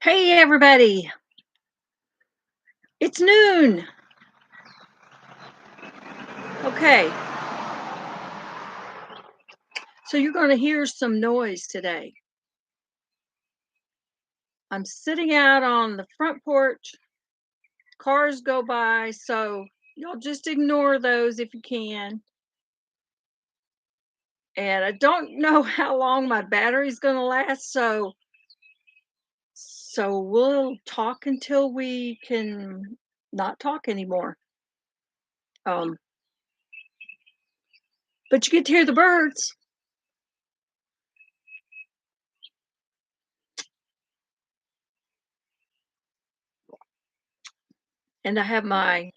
Hey, everybody. It's noon. Okay. So you're going to hear some noise today. I'm sitting out on the front porch. Cars go by. So y'all just ignore those if you can. And I don't know how long my battery's going to last. So we'll talk until we can not talk anymore. Um, but you get to hear the birds. And I have my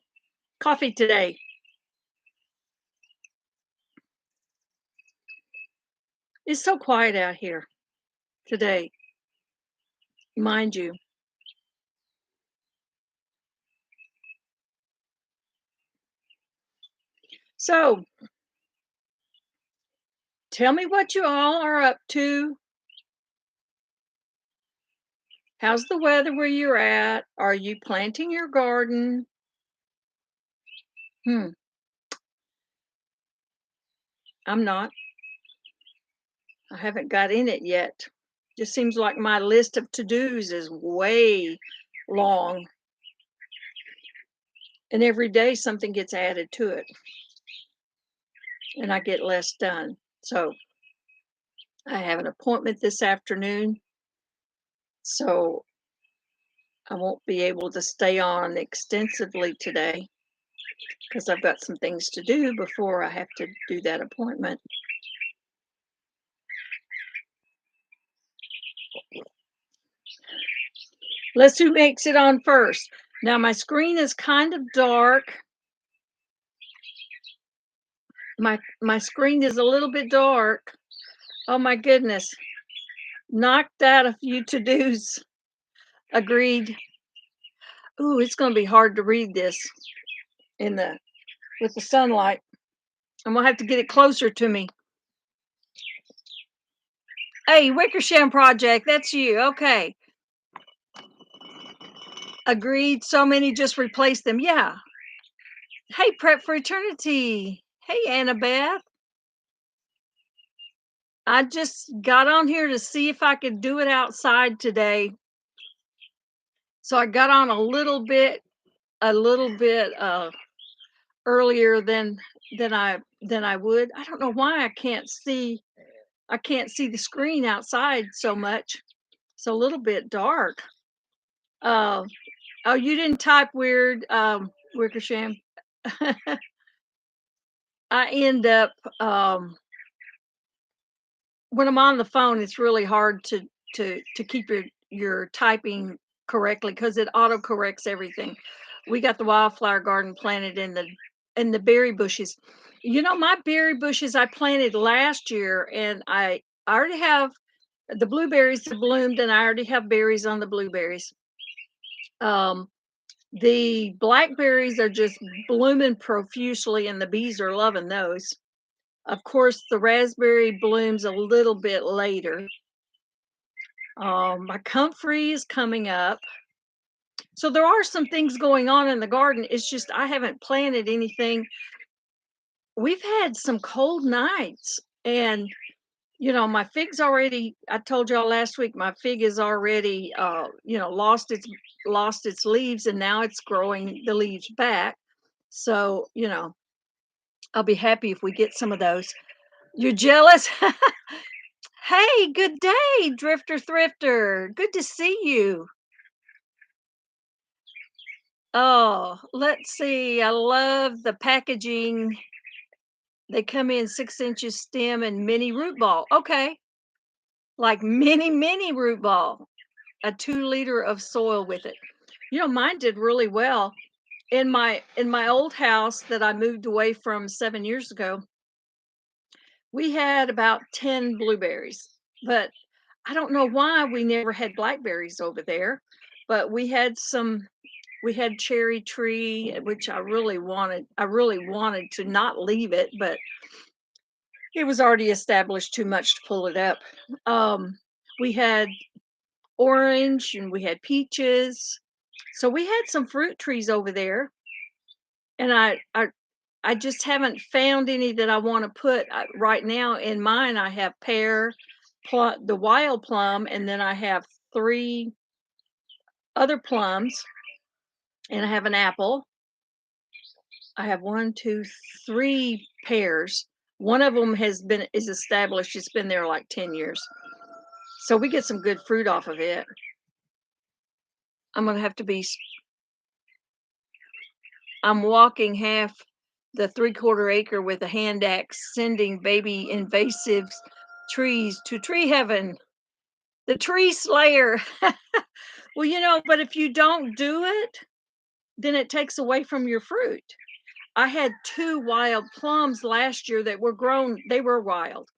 coffee today. It's so quiet out here today, mind you. So tell me what you all are up to. How's the weather where you're at? Are you planting your garden? Hmm, I'm not. I haven't got in it yet. Just seems like my list of to-dos is way long. And every day something gets added to it and I get less done. So I have an appointment this afternoon. So I won't be able to stay on extensively today because I've got some things to do before I have to do that appointment. Let's see who makes it on first. Now my screen is kind of dark. My screen is a little bit dark. Oh my goodness. Knocked out a few to-dos. Agreed. Ooh, it's going to be hard to read this with the sunlight. I'm going to have to get it closer to me. Hey, Wickersham Project, that's you. Okay. Agreed. So many just replace them. Yeah. Hey, Prep for Eternity. Hey, Annabeth. I just got on here to see if I could do it outside today. So I got on a little bit earlier than I would. I don't know why I can't see the screen outside so much. It's a little bit dark. Oh, you didn't type weird, Wickersham. I end up when I'm on the phone, it's really hard to keep your typing correctly because it auto corrects everything. We got the wildflower garden planted in the berry bushes. You know, my berry bushes I planted last year, and I already have the blueberries that bloomed, and I already have berries on the blueberries. The blackberries are just blooming profusely, and the bees are loving those. Of course, the raspberry blooms a little bit later. My comfrey is coming up. So there are some things going on in the garden. It's just I haven't planted anything. We've had some cold nights, and my fig's already, I told y'all last week, my fig is already lost its leaves, and now it's growing the leaves back. So, I'll be happy if we get some of those. You're jealous? Hey, good day, Drifter Thrifter. Good to see you. Oh, let's see. I love the packaging. They come in 6 inches stem and mini root ball. Okay. Like mini root ball. A 2 liter of soil with it. Mine did really well. In my old house that I moved away from 7 years ago, we had about 10 blueberries, but I don't know why we never had blackberries over there, but we had cherry tree, which I really wanted to not leave it, but it was already established too much to pull it up. We had orange and we had peaches. So we had some fruit trees over there, and I just haven't found any that I want to put right now. In mine, I have pear, the wild plum, and then I have three other plums, and I have an apple. I have one, two, three pears. One of them is established. It's been there like 10 years. So we get some good fruit off of it. I'm gonna have to be. I'm walking half the 3/4 acre with a hand axe, sending baby invasives trees to tree heaven. The tree slayer. Well, but if you don't do it, then it takes away from your fruit. I had 2 wild plums last year that were grown. They were wild.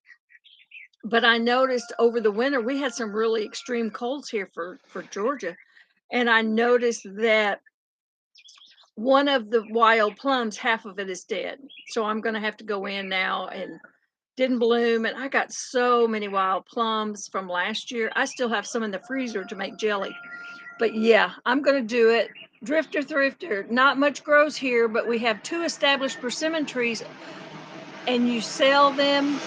But I noticed over the winter we had some really extreme colds here for Georgia, and I noticed that one of the wild plums, half of it is dead. So I'm going to have to go in now, and didn't bloom, and I got so many wild plums from last year. I still have some in the freezer to make jelly. But yeah, I'm going to do it. Drifter thrifter, not much grows here, but we have 2 established persimmon trees, and you sell them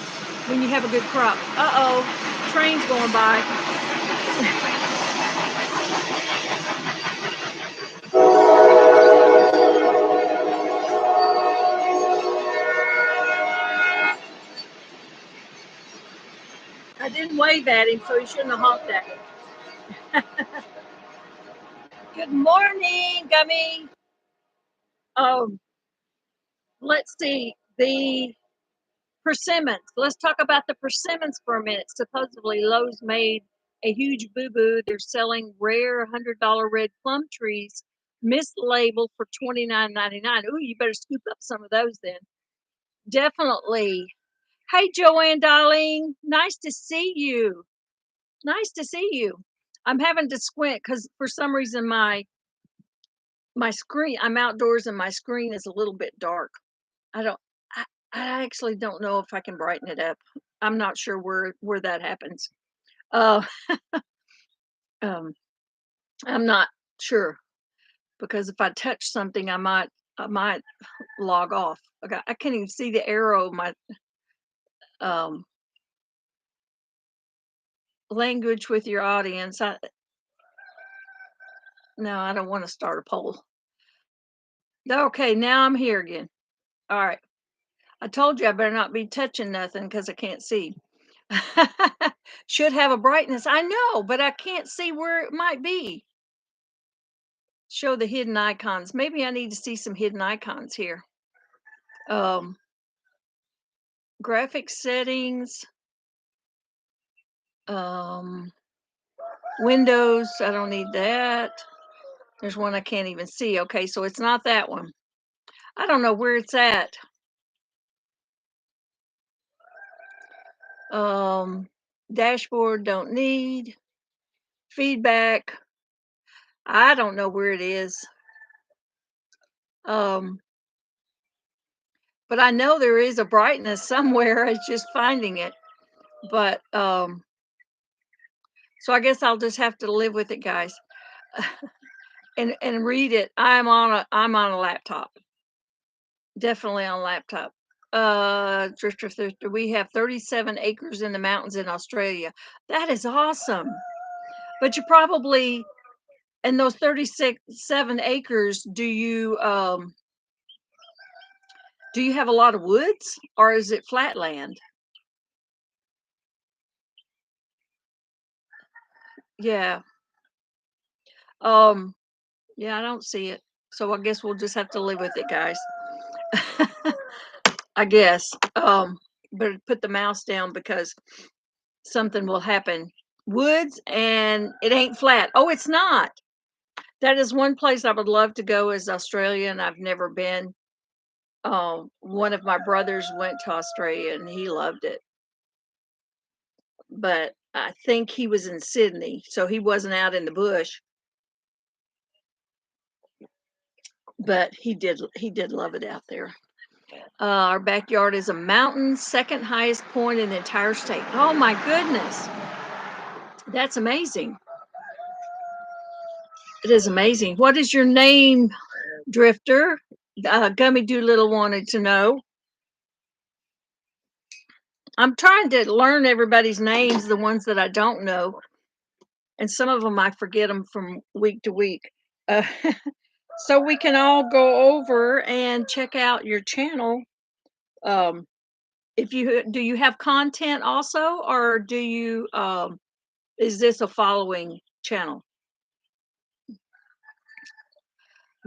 when you have a good crop. Uh-oh, train's going by. I didn't wave at him, so he shouldn't have honked at me. Good morning, Gummy. Um, let's see. The persimmons. Let's talk about the persimmons for a minute. Supposedly, Lowe's made a huge boo boo. They're selling rare $100 red plum trees, mislabeled for $29.99. Ooh, you better scoop up some of those then. Definitely. Hey, Joanne, darling. Nice to see you. Nice to see you. I'm having to squint because for some reason my screen. I'm outdoors and my screen is a little bit dark. I don't. I actually don't know if I can brighten it up. I'm not sure where that happens. Uh, um, I'm not sure because if I touch something, I might log off. Okay, I can't even see the arrow. My um, language with your audience. No, I don't want to start a poll. Okay, now I'm here again. All right. I told you I better not be touching nothing because I can't see. Should have a brightness. I know, but I can't see where it might be. Show the hidden icons. Maybe I need to see some hidden icons here. Um, graphic settings. Um, Windows. I don't need that. There's one I can't even see. Okay, so it's not that one. I don't know where it's at. Dashboard. Don't need. Feedback. I don't know where it is. But I know there is a brightness somewhere. It's just finding it. But so I guess I'll just have to live with it, guys, and read it. I'm on a laptop. Definitely on a laptop. Drifter Thrifter, we have 37 acres in the mountains in Australia. That is awesome. But you probably in those 37 acres, do you have a lot of woods or is it flat land? Yeah. Um yeah, I don't see it. So I guess we'll just have to live with it, guys. I guess. Better put the mouse down because something will happen. Woods and it ain't flat. Oh, it's not. That is one place I would love to go is Australia, and I've never been. One of my brothers went to Australia and he loved it, but I think he was in Sydney, so he wasn't out in the bush. But he did love it out there. Our backyard is a mountain, second highest point in the entire state. Oh my goodness, that's amazing. It is amazing. What is your name, Drifter? Gummy Doolittle wanted to know. I'm trying to learn everybody's names, the ones that I don't know, and some of them I forget them from week to week. Uh, so we can all go over and check out your channel. Um, if you do, you have content also, or do you? Is this a following channel?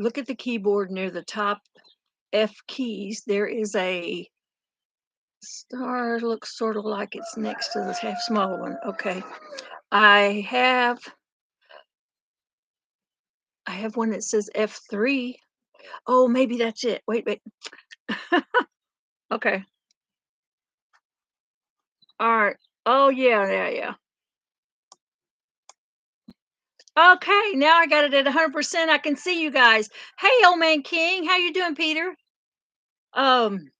Look at the keyboard near the top F keys. There is a star. Looks sort of like it's next to the half smaller one. Okay, I have one that says F3. Oh, maybe that's it. Wait, wait. Okay. All right. Oh yeah, yeah, yeah. Okay, now I got it at 100%. I can see you guys. Hey, old man King, how you doing, Peter? Um,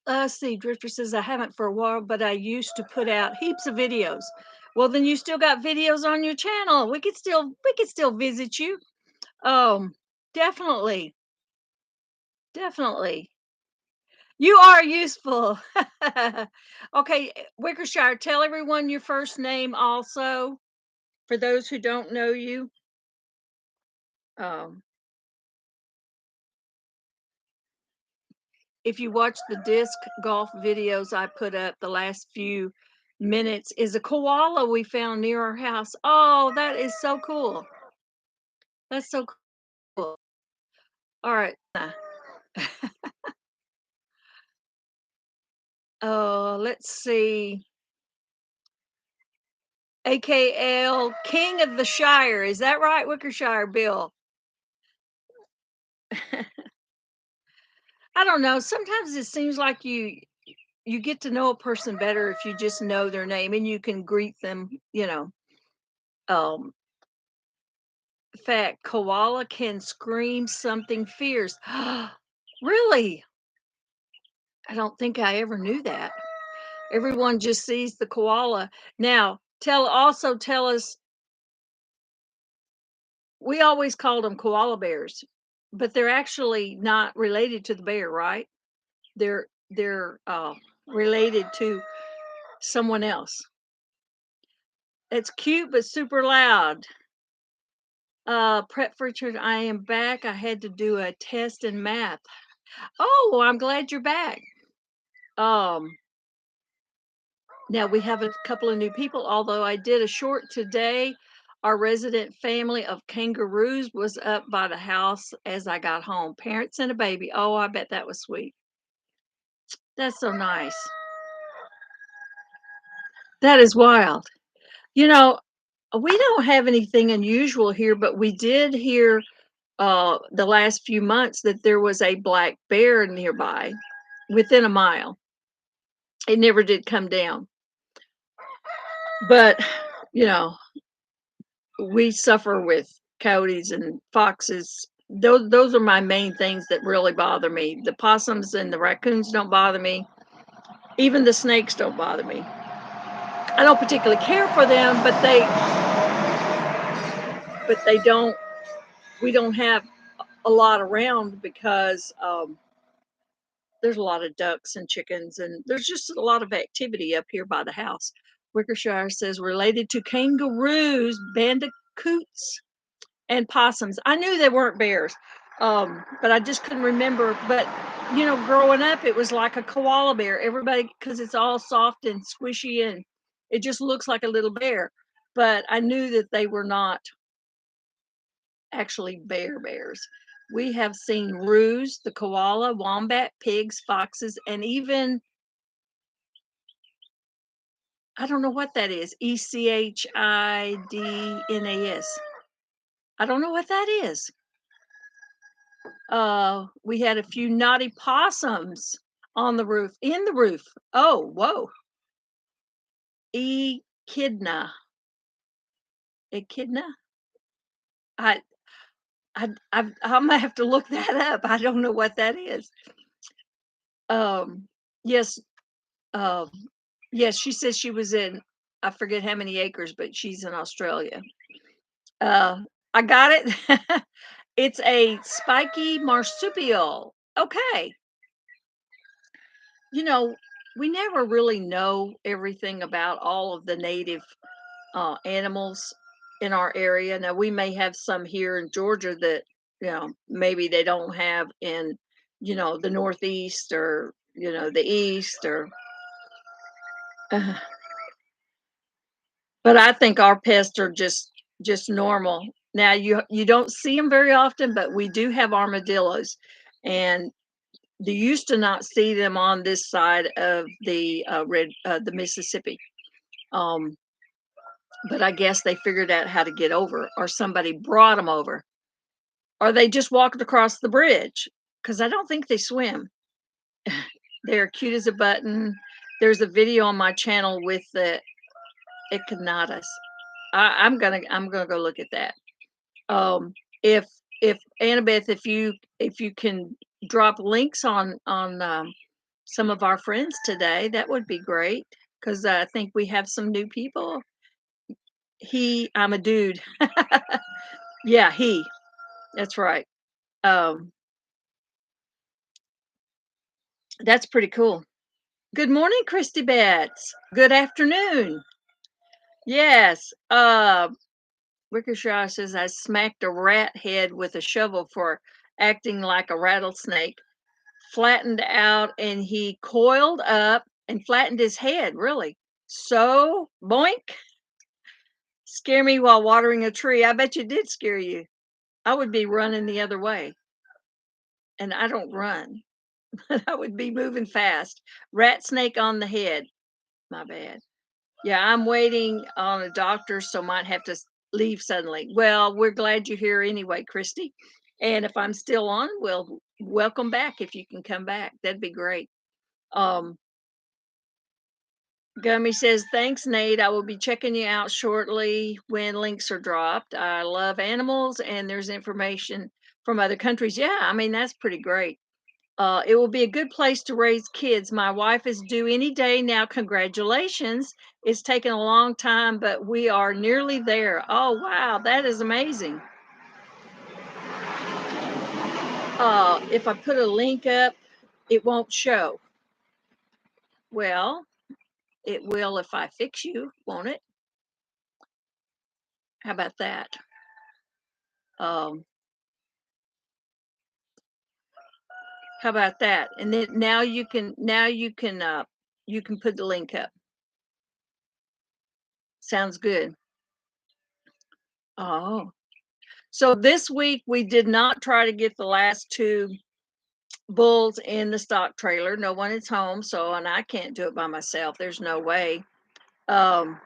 let's see. Drifter says I haven't for a while, but I used to put out heaps of videos. Well, then you still got videos on your channel. We could still visit you. Um, definitely, definitely. You are useful. Okay, Wickershire, tell everyone your first name also for those who don't know you. Um, if you watch the disc golf videos I put up the last few minutes, is a koala we found near our house. Oh, that is so cool. That's so cool. All right. Let's see. AKL King of the Shire. Is that right, Wickershire Bill? I don't know. Sometimes it seems like you get to know a person better if you just know their name and you can greet them, you know. Um, fact, koala can scream something fierce. Really? I don't think I ever knew that. Everyone just sees the koala. Now, tell us, we always called them koala bears, but they're actually not related to the bear, right? They're related to someone else. It's cute but super loud. Prep for church. I am back. I had to do a test in math. Oh, well, I'm glad you're back. Um, Now we have a couple of new people, although I did a short today. Our resident family of kangaroos was up by the house as I got home. Parents and a baby. Oh, I bet that was sweet. That's so nice. That is wild. You know, we don't have anything unusual here, but we did hear the last few months that there was a black bear nearby within a mile. It never did come down. But, you know, we suffer with coyotes and foxes. Those are my main things that really bother me. The possums and the raccoons don't bother me. Even the snakes don't bother me. I don't particularly care for them, but they don't. We don't have a lot around because there's a lot of ducks and chickens, and there's just a lot of activity up here by the house. Wickershire says related to kangaroos, bandicoots, and possums. I knew they weren't bears, but I just couldn't remember. But growing up, it was like a koala bear. Everybody, because it's all soft and squishy, and it just looks like a little bear. But I knew that they were not actually bears. We have seen roos, the koala, wombat, pigs, foxes, and even I don't know what that is. ECHIDNAS. I don't know what that is. We had a few naughty possums on the roof, in the roof. Oh, whoa. Echidna. Echidna? I, I'm gonna have to look that up. I don't know what that is. Yes, um, yes, she says she was in, I forget how many acres, but she's in Australia. Uh, I got it. It's a spiky marsupial. Okay. You know, we never really know everything about all of the native animals in our area. Now, we may have some here in Georgia that, maybe they don't have in, the Northeast or, the East or, but I think our pests are just normal. Now, you don't see them very often, but we do have armadillos, and you used to not see them on this side of the Mississippi. Um, but I guess they figured out how to get over, or somebody brought them over, or they just walked across the bridge. Because I don't think they swim. They're cute as a button. There's a video on my channel with the echinatas. I'm gonna go look at that. Um, if Annabeth, if you can drop links on some of our friends today, that would be great, because I think we have some new people. I'm a dude. Yeah, that's right. Um, that's pretty cool. Good morning, Christy Betts. Good afternoon. Yes. Ricochet says I smacked a rat head with a shovel for acting like a rattlesnake. Flattened out, and he coiled up and flattened his head. Really? So boink. Scare me while watering a tree. I bet you did scare you. I would be running the other way, and I don't run. I would be moving fast. Rat snake on the head. My bad. Yeah, I'm waiting on a doctor, so might have to leave suddenly. Well, we're glad you're here anyway, Christy. And if I'm still on, well, welcome back. If you can come back, that'd be great. Um, Gummy says, thanks, Nate. I will be checking you out shortly when links are dropped. I love animals, and there's information from other countries. Yeah, I mean, that's pretty great. It will be a good place to raise kids. My wife is due any day now. Congratulations. It's taken a long time, but we are nearly there. Oh, wow. That is amazing. If I put a link up, it won't show. Well, it will if I fix you, won't it? How about that? Um, how about that? And then you can put the link up. Sounds good. Oh. So this week we did not try to get the last two bulls in the stock trailer. No one is home, so and I can't do it by myself. There's no way. Um,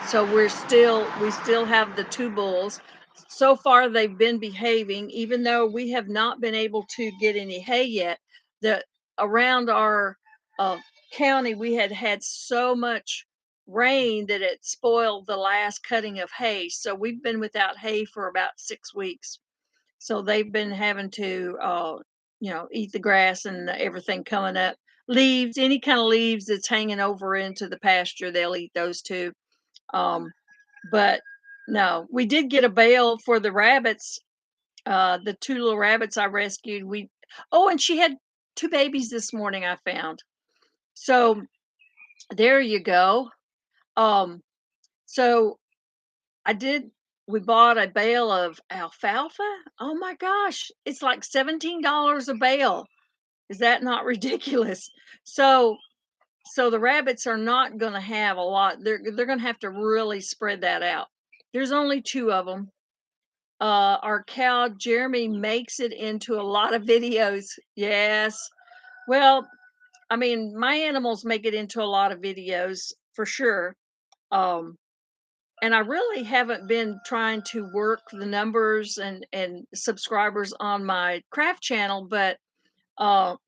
so we still have the two bulls. So far they've been behaving, even though we have not been able to get any hay yet. The Around our uh, county, we had so much rain that it spoiled the last cutting of hay. So we've been without hay for about 6 weeks. So they've been having to, eat the grass and everything coming up. Leaves, any kind of leaves that's hanging over into the pasture, they'll eat those too. Um, but no, we did get a bale for the rabbits. The two little rabbits I rescued. And she had two babies this morning, I found. So there you go. Um, so I did. We bought a bale of alfalfa. Oh my gosh, it's like $17 a bale. Is that not ridiculous? So the rabbits are not going to have a lot. They're going to have to really spread that out. There's only two of them. Our cow Jeremy makes it into a lot of videos. Yes. Well, I mean, my animals make it into a lot of videos for sure. Um, and I really haven't been trying to work the numbers and subscribers on my craft channel, but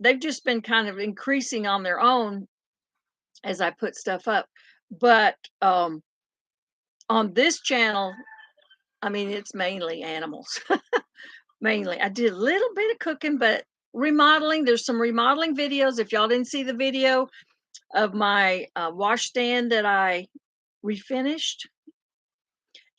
they've just been kind of increasing on their own as I put stuff up. But on this channel, I mean, it's mainly animals. Mainly, I did a little bit of cooking, but remodeling. There's some remodeling videos. If y'all didn't see the video of my wash stand that I refinished,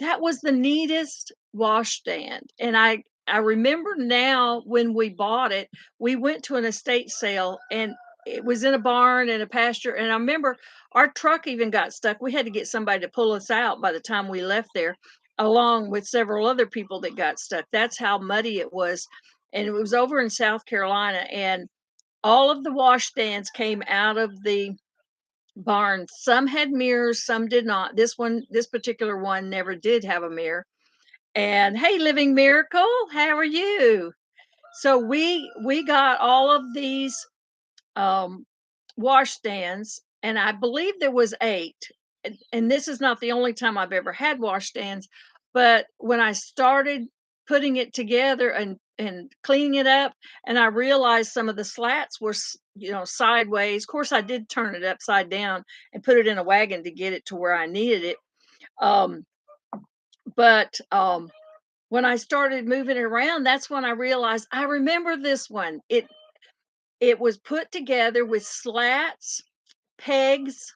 That was the neatest washstand, and I remember now when we bought it, we went to an estate sale, and it was in a barn and a pasture, and I remember our truck even got stuck. We had to get somebody to pull us out by the time we left there, along with several other people that got stuck. That's how muddy it was, and it was over in South Carolina, and all of the washstands came out of the barn. Some had mirrors, some did not. This particular one never did have a mirror. And hey, living miracle, how are you? So we got all of these um, washstands, and I believe there was 8. And this is not the only time I've ever had washstands, but when I started putting it together and cleaning it up, and I realized some of the slats were sideways. Of course, I did turn it upside down and put it in a wagon to get it to where I needed it. Um, but when I started moving it around, that's when I realized I remember this one. It was put together with slats, pegs,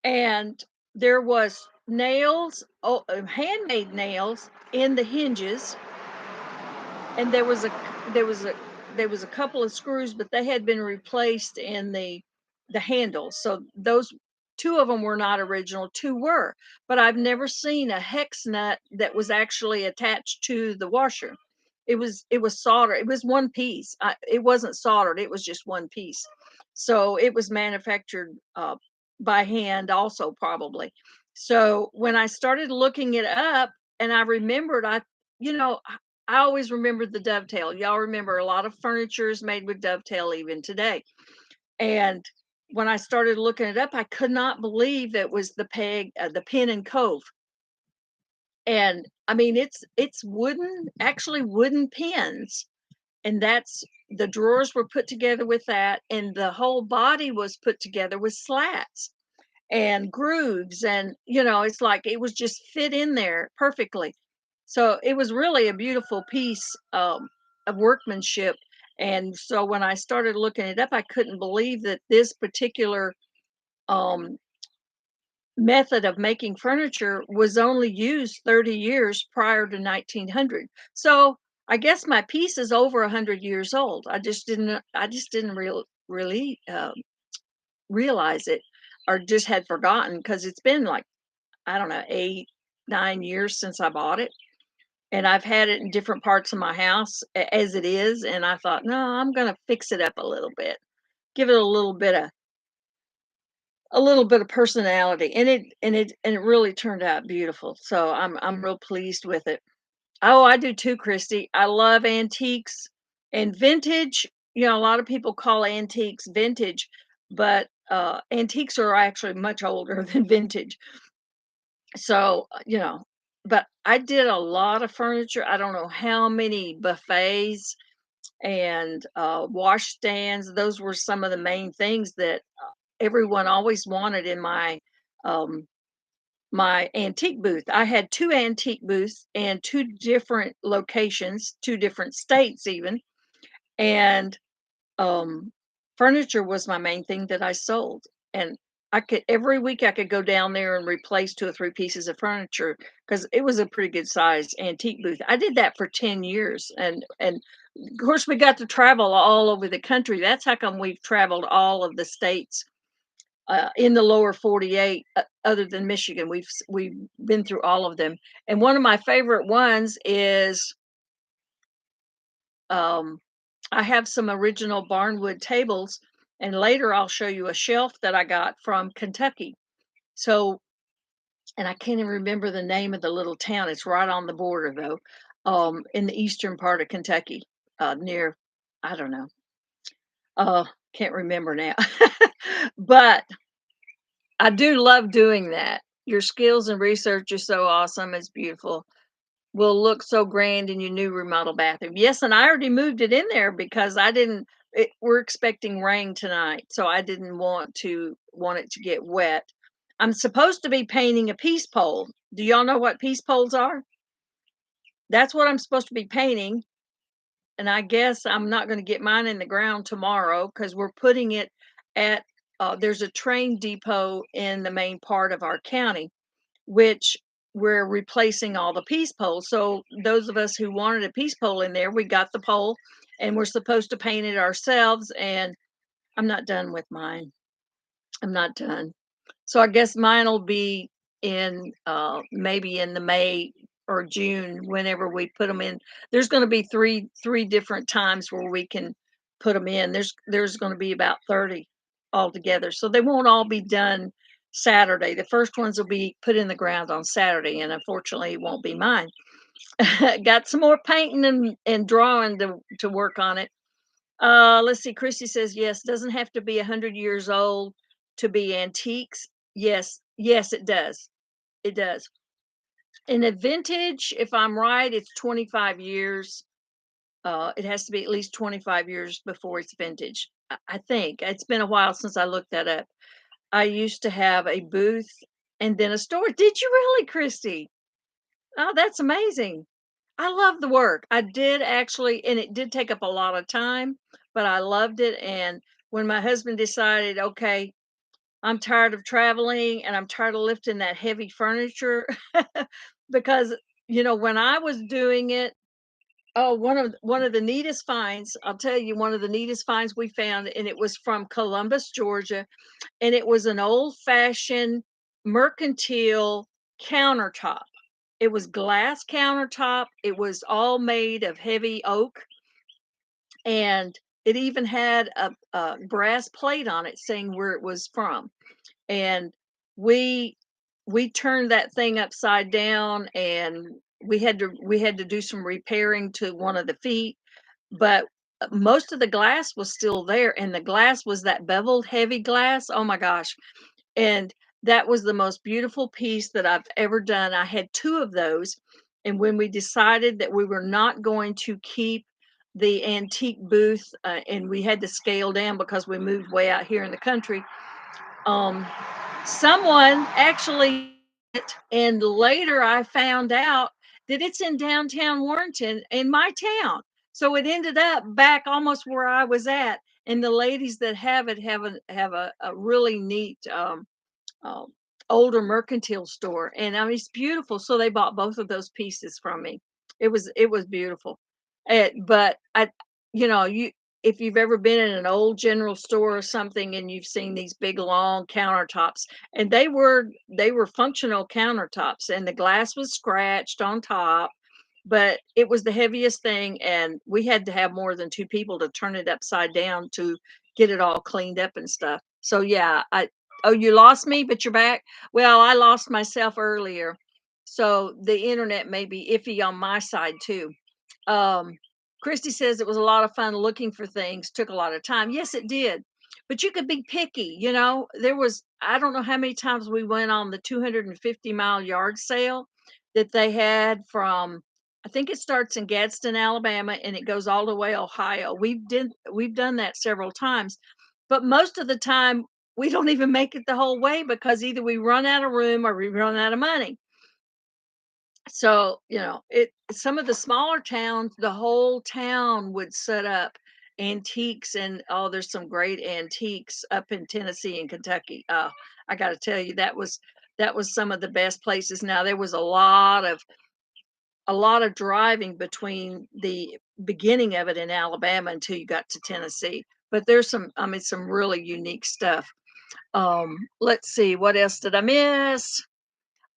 and there was nails, handmade nails in the hinges, and there was a there was a couple of screws, but they had been replaced in the handles. So those 2 of them were not original, 2 were. But I've never seen a hex nut that was actually attached to the washer. It was soldered. It was one piece. It wasn't soldered. It was just one piece. So it was manufactured by hand, also probably. So when I started looking it up, and I remembered, you know, I always remembered the dovetail. Y'all remember a lot of furniture is made with dovetail even today. And when I started looking it up, I could not believe it was the peg, the pin and cove. And I mean, it's wooden, actually wooden pins, and that's the drawers were put together with that, and the whole body was put together with slats and grooves, and it's like it was just fit in there perfectly. So it was really a beautiful piece of workmanship. And so when I started looking it up, I couldn't believe that this particular um, method of making furniture was only used 30 years prior to 1900. So I guess my piece is over 100 years old. I just didn't really realize it, or just had forgotten, because it's been like, I don't know, 8, 9 years since I bought it. And I've had it in different parts of my house as it is. And I thought, no, I'm going to fix it up a little bit, give it a little bit of personality. And it really turned out beautiful. So I'm real pleased with it. Oh, I do too, Christy. I love antiques and vintage. A lot of people call antiques vintage, but antiques are actually much older than vintage. So, but I did a lot of furniture. I don't know how many buffets and wash stands. Those were some of the main things that everyone always wanted in um, my antique booth. I had 2 antique booths and 2 different locations, 2 different states even, and um, furniture was my main thing that I sold. And I could every week I could go down there and replace 2 or 3 pieces of furniture, because it was a pretty good size antique booth. I did that for 10 years, and of course we got to travel all over the country. That's how come we've traveled all of the states in the lower 48, other than Michigan. We've been through all of them. And one of my favorite ones is um, I have some original barnwood tables, and later I'll show you a shelf that I got from Kentucky. So, and I can't even remember the name of the little town. It's right on the border though, in the eastern part of Kentucky, near, I don't know, uh, can't remember now. But I do love doing that. Your skills and research are so awesome. It's beautiful. Will look so grand in your new remodel bathroom. Yes, and I already moved it in there because I didn't we're expecting rain tonight, so I didn't want it to get wet. I'm supposed to be painting a peace pole. Do y'all know what peace poles are? That's what I'm supposed to be painting, and I guess I'm not going to get mine in the ground tomorrow because we're putting it at there's a train depot in the main part of our county, which we're replacing all the peace poles. So those of us who wanted a peace pole in there, we got the pole, and we're supposed to paint it ourselves. And I'm not done with mine. I'm not done. So I guess mine will be in maybe in the May or June whenever we put them in. There's going to be three different times where we can put them in. There's going to be about 30 altogether. So they won't all be done Saturday. The first ones will be put in the ground on Saturday, and unfortunately it won't be mine. Got some more painting and drawing to work on it. Let's see. Christy says yes. Doesn't have to be 100 years old to be antiques. Yes, yes, it does. It does. In a vintage, if I'm right, it's 25 years. It has to be at least 25 years before it's vintage. I think it's been a while since I looked that up. I used to have a booth and then a store. Did you really, Christy? Oh, that's amazing. I love the work. I did actually, and it did take up a lot of time, but I loved it. And when my husband decided, okay, I'm tired of traveling and I'm tired of lifting that heavy furniture because when I was doing it, oh, one of the neatest finds, I'll tell you, one of the neatest finds we found, and it was from Columbus, Georgia, and it was an old-fashioned mercantile countertop. It was glass countertop. It was all made of heavy oak, and it even had a brass plate on it saying where it was from. And we we turned that thing upside down, and we had to do some repairing to one of the feet, but most of the glass was still there, and the glass was that beveled heavy glass. Oh my gosh. And that was the most beautiful piece that I've ever done. I had two of those, and when we decided that we were not going to keep the antique booth, and we had to scale down because we moved way out here in the country, um, someone actually and later I found out that it's in downtown Warrenton in my town. So it ended up back almost where I was at. And the ladies that have it have a really neat um, older mercantile store, and I mean it's beautiful. So they bought both of those pieces from me. It was beautiful. But you if you've ever been in an old general store or something and you've seen these big long countertops, and they were functional countertops, and the glass was scratched on top, but it was the heaviest thing, and we had to have more than two people to turn it upside down to get it all cleaned up and stuff. So yeah, I oh, you lost me, but you're back. Well, I lost myself earlier, so the internet may be iffy on my side too. um Christy says it was a lot of fun looking for things, took a lot of time. Yes, it did. But you could be picky, there was, I don't know how many times we went on the 250-mile yard sale that they had from, I think it starts in Gadsden, Alabama, and it goes all the way Ohio. We've done that several times, but most of the time we don't even make it the whole way because either we run out of room or we run out of money. So, it some of the smaller towns, the whole town would set up antiques, and oh, there's some great antiques up in Tennessee and Kentucky. I got to tell you, that was some of the best places. Now there was a lot of driving between the beginning of it in Alabama until you got to Tennessee. But there's some really unique stuff. Let's see, what else did I miss?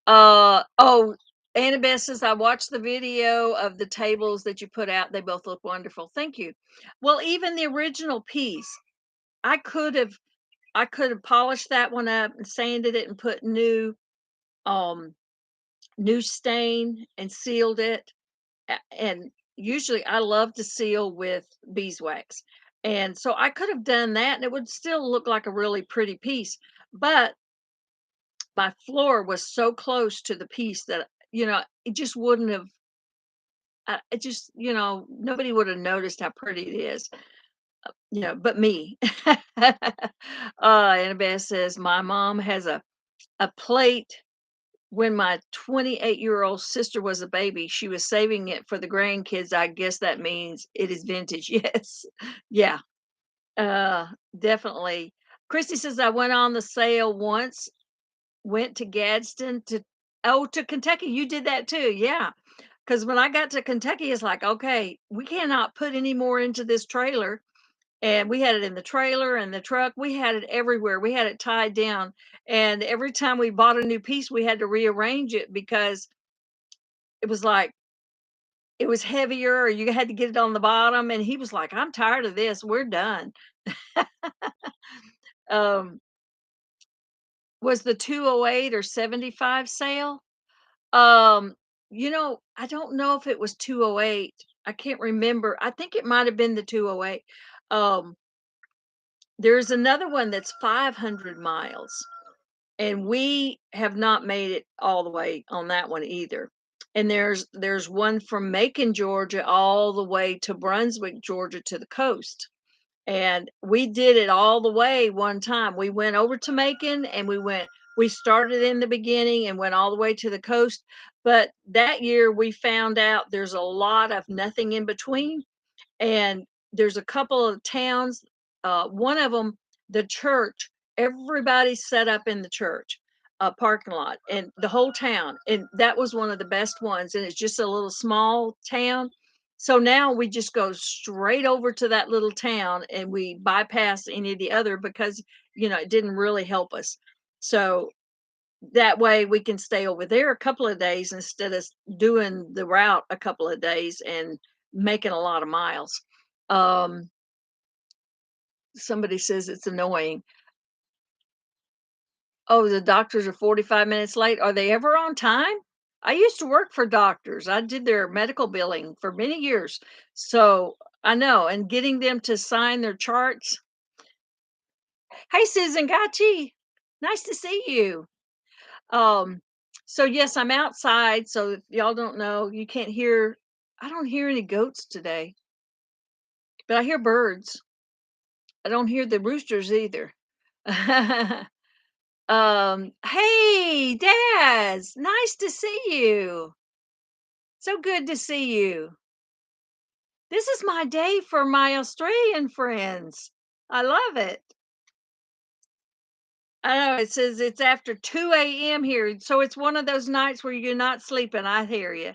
Oh, Annabeth says, I watched the video of the tables that you put out. They both look wonderful. Thank you. Well, even the original piece, I could have I could have polished that one up and sanded it and put um new stain and sealed it. And usually I love to seal with beeswax. And so I could have done that and it would still look like a really pretty piece. But my floor was so close to the piece that it just wouldn't have it just nobody would have noticed how pretty it is, but me. Annabelle says my mom has a plate. When my 28-year-old sister was a baby, she was saving it for the grandkids. I guess that means it is vintage. Yes. Yeah. uh Definitely. Christy says I went on the sale once, went to Gadsden Oh, to Kentucky, you did that too, yeah. Because when I got to Kentucky, it's like, "Okay, we cannot put any more into this trailer," and we had it in the trailer and the truck, we had it everywhere, we had it tied down, and every time we bought a new piece, we had to rearrange it because it was like it was heavier or you had to get it on the bottom, and he was like, "I'm tired of this, we're done." Um, was the 208 or 75 sale? Um, I don't know if it was 208. I can't remember. I think it might have been the 208. Um, there's another one that's 500 miles, and we have not made it all the way on that one either. And there's one from Macon, Georgia, all the way to Brunswick, Georgia, to the coast. And we did it all the way one time. We went over to Macon and we started in the beginning and went all the way to the coast. But that year we found out there's a lot of nothing in between. And there's a couple of towns, one of them, the church, everybody's set up in the church parking lot and the whole town. And that was one of the best ones. And it's just a little small town. So now we just go straight over to that little town and we bypass any of the other because, it didn't really help us. So that way we can stay over there a couple of days instead of doing the route a couple of days and making a lot of miles. Um, somebody says it's annoying. Oh, the doctors are 45 minutes late. Are they ever on time? I used to work for doctors. I did their medical billing for many years. So I know, and getting them to sign their charts. Hey, Susan Gotchi. Nice to see you. Um, so yes, I'm outside. So if y'all don't know, you can't hear, I don't hear any goats today, but I hear birds. I don't hear the roosters either. Hey, Daz, nice to see you. So good to see you. This is my day for my Australian friends. I love it. I know it says it's after 2 a.m. here, so it's one of those nights where you're not sleeping. I hear you.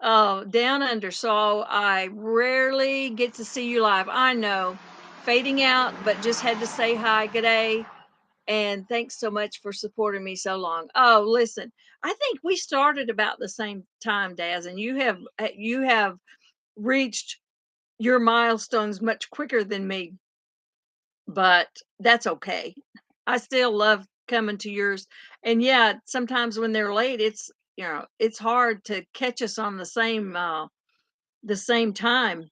Down under, so I rarely get to see you live. I know, fading out, but just had to say hi, good day, and thanks so much for supporting me so long. Oh, listen, I think we started about the same time, Daz, and you have reached your milestones much quicker than me, but that's okay. I still love coming to yours. And yeah, sometimes when they're late, it's hard to catch us on the same time.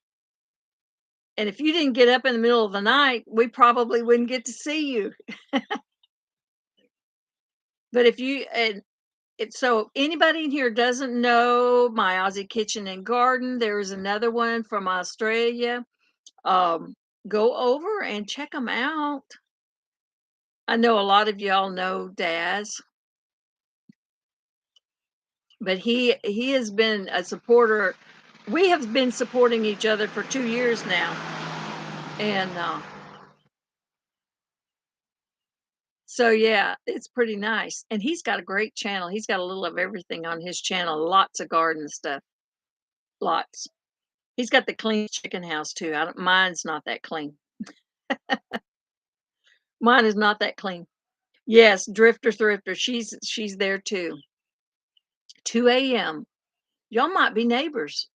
And if you didn't get up in the middle of the night, we probably wouldn't get to see you. But if you and so anybody in here doesn't know my Aussie Kitchen and Garden, there is another one from Australia. Um, go over and check them out. I know a lot of y'all know Daz, but he has been a supporter. We have been supporting each other for 2 years now, and so yeah, it's pretty nice. And he's got a great channel. He's got a little of everything on his channel. Lots of garden stuff. Lots. He's got the clean chicken house too. I don't, mine's not that clean. Mine is not that clean. Yes, Drifter Thrifter. She's there too. 2 a.m. Y'all might be neighbors.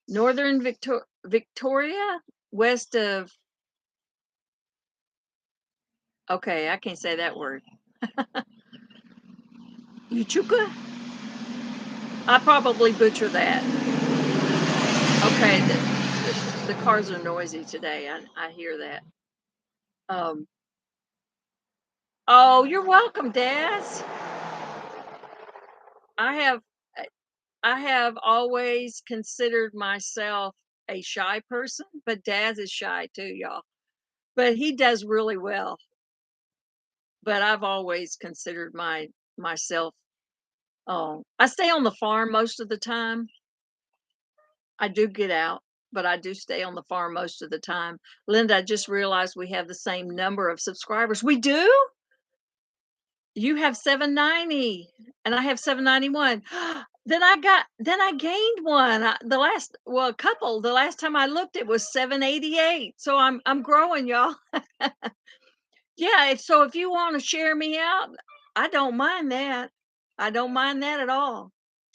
Northern Victoria, west of, okay, I can't say that word. Uchuka? I probably butcher that. Okay, the cars are noisy today. I hear that. Um, oh, you're welcome, Daz. I have I have always considered myself a shy person, but Daz is shy too, y'all. But he does really well. But I've always considered myself. I stay on the farm most of the time. I do get out, but I do stay on the farm most of the time. Linda, I just realized we have the same number of subscribers. We do? You have 790 and I have 791. Then I gained one. The last well, a couple. The last time I looked it was 788. So I'm growing, y'all. Yeah, if you want to share me out, I don't mind that. I don't mind that at all.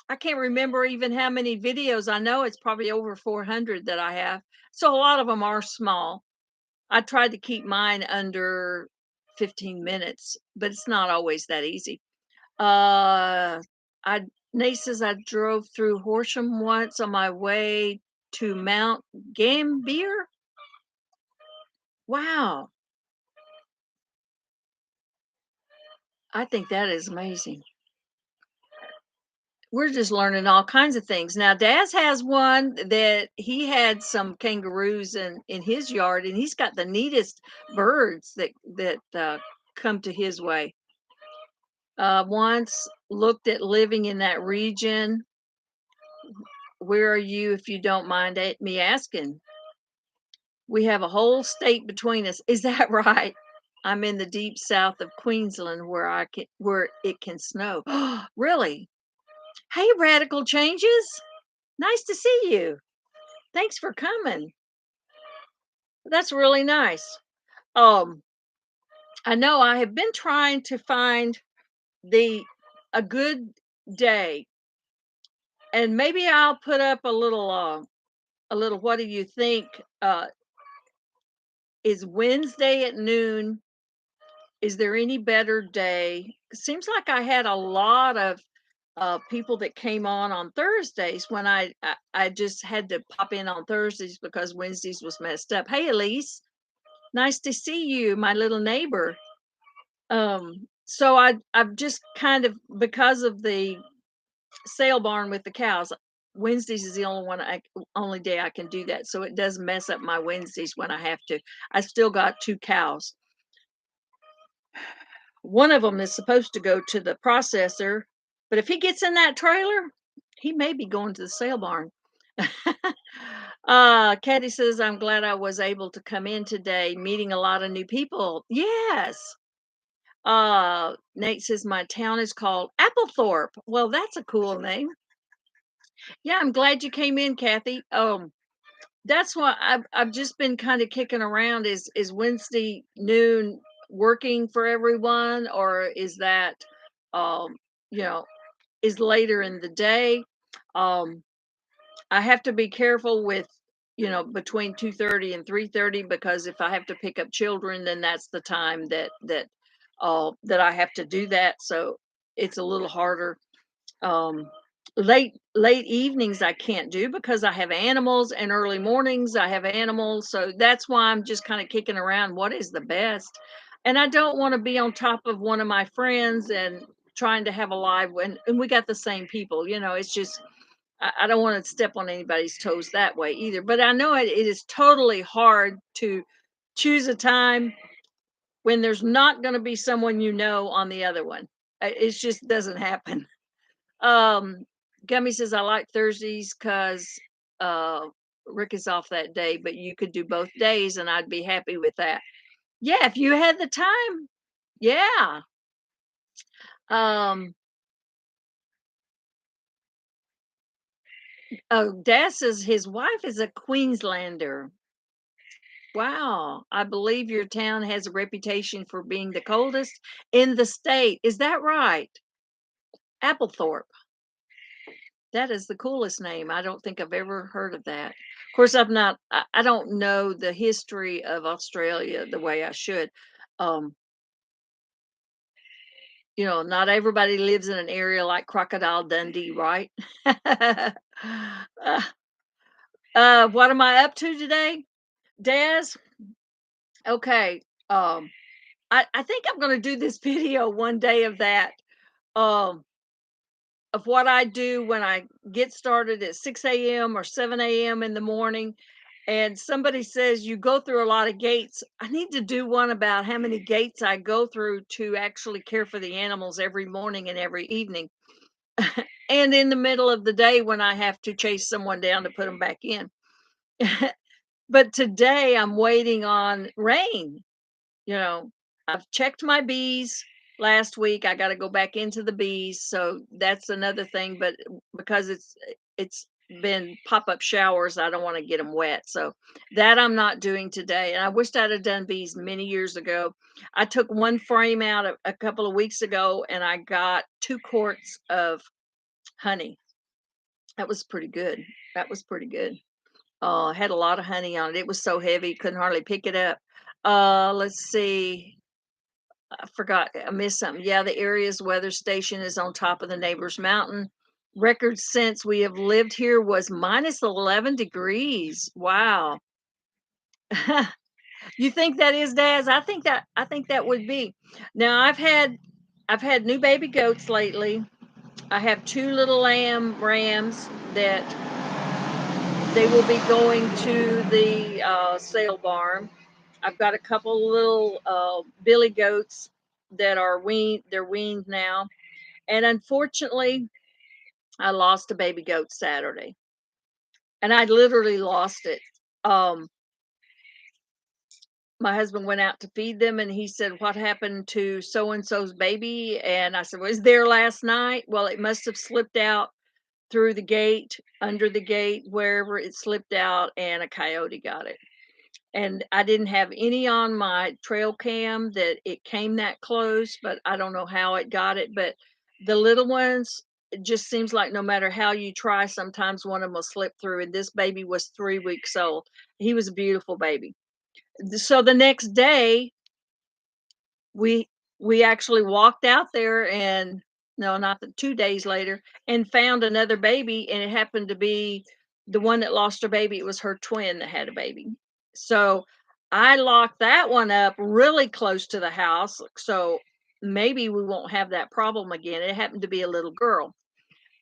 I can't remember even how many videos. I know it's probably over 400 that I have. So a lot of them are small. I tried to keep mine under 15 minutes, but it's not always that easy. I Nate says I drove through Horsham once on my way to Mount Gambier. Wow, I think that is amazing. We're just learning all kinds of things. Now, Daz has one that he had some kangaroos in his yard, and he's got the neatest birds that come to his way. Once looked at living in that region. Where are you, if you don't mind me asking? We have a whole state between us. Is that right? I'm in the deep south of Queensland where it can snow. Really? Hey, Radical Changes. Nice to see you. Thanks for coming. That's really nice. Um, I know I have been trying to find the a good day, and maybe I'll put up a little what do you think is Wednesday at noon. Is there any better day? Seems like I had a lot of people that came on Thursdays when I just had to pop in on Thursdays because Wednesdays was messed up. Hey, Elise, nice to see you, my little neighbor. So I've just kind of because of the sale barn with the cows. Wednesdays is the only day I can do that. So it does mess up my Wednesdays when I have to. I still got two cows. One of them is supposed to go to the processor, but if he gets in that trailer, he may be going to the sale barn. Kathy says, I'm glad I was able to come in today, meeting a lot of new people. Yes. Nate says, my town is called Applethorpe. Well, that's a cool name. Yeah, I'm glad you came in, Kathy. That's why I've just been kind of kicking around. Is Wednesday noon working for everyone, or is that um you know is later in the day? Um, I have to be careful with between 2:30 and 3:30 because if I have to pick up children, then that's the time that I have to do that. So it's a little harder. um late evenings I can't do because I have animals, and early mornings I have animals, so that's why I'm just kind of kicking around what is the best. And I don't want to be on top of one of my friends and trying to have a live one, and we got the same people. It's just I don't want to step on anybody's toes that way either, but I know it is totally hard to choose a time when there's not going to be someone on the other one. It just doesn't happen. um, Gummy says, I like Thursdays because uh, Rick is off that day, but you could do both days and I'd be happy with that. Yeah, if you had the time. Yeah. Um, oh, Dad says his wife is a Queenslander. Wow. I believe your town has a reputation for being the coldest in the state. Is that right? Applethorpe. That is the coolest name. I don't think I've ever heard of that. Of course, I don't know the history of Australia the way I should. Um, not everybody lives in an area like Crocodile Dundee, right? uh, what am I up to today? Daz? Okay. I think I'm going to do this video one day of that. Um, of what I do when I get started at 6 a.m. or 7 a.m. in the morning, and somebody says you go through a lot of gates. I need to do one about how many gates I go through to actually care for the animals every morning and every evening, and in the middle of the day when I have to chase someone down to put them back in. But today I'm waiting on rain. I've checked my bees. last week. I got to go back into the bees, so that's another thing. But because it's been pop-up showers, I don't want to get them wet. So that I'm not doing today. And I wished I'd have done bees many years ago. I took one frame out a couple of weeks ago, and I got 2 quarts of honey. That was pretty good. That was pretty good. Had a lot of honey on it. It was so heavy, couldn't hardly pick it up. Let's see. I forgot. I missed something. Yeah, the area's weather station is on top of the neighbor's mountain. Record since we have lived here was minus 11 degrees. Wow. You think that is, Daz? I think that would be. Now I've had new baby goats lately. I have 2 little rams that they will be going to the sale barn. I've got a couple little billy goats that are weaned. They're weaned now, and unfortunately, I lost a baby goat Saturday, and I literally lost it. Um, my husband went out to feed them, and he said, "What happened to so and so's baby?" And I said, "Was there last night?" Well, it must have slipped out through the gate, under the gate, wherever it slipped out, and a coyote got it. And I didn't have any on my trail cam that it came that close, but I don't know how it got it. But the little ones, it just seems like no matter how you try, sometimes one of them will slip through. And this baby was 3 weeks old. He was a beautiful baby. So the next day, we we actually walked out there, and no, not the 2 days later, and found another baby, and it happened to be the one that lost her baby. It was her twin that had a baby. So I locked that one up really close to the house, so maybe we won't have that problem again. It happened to be a little girl,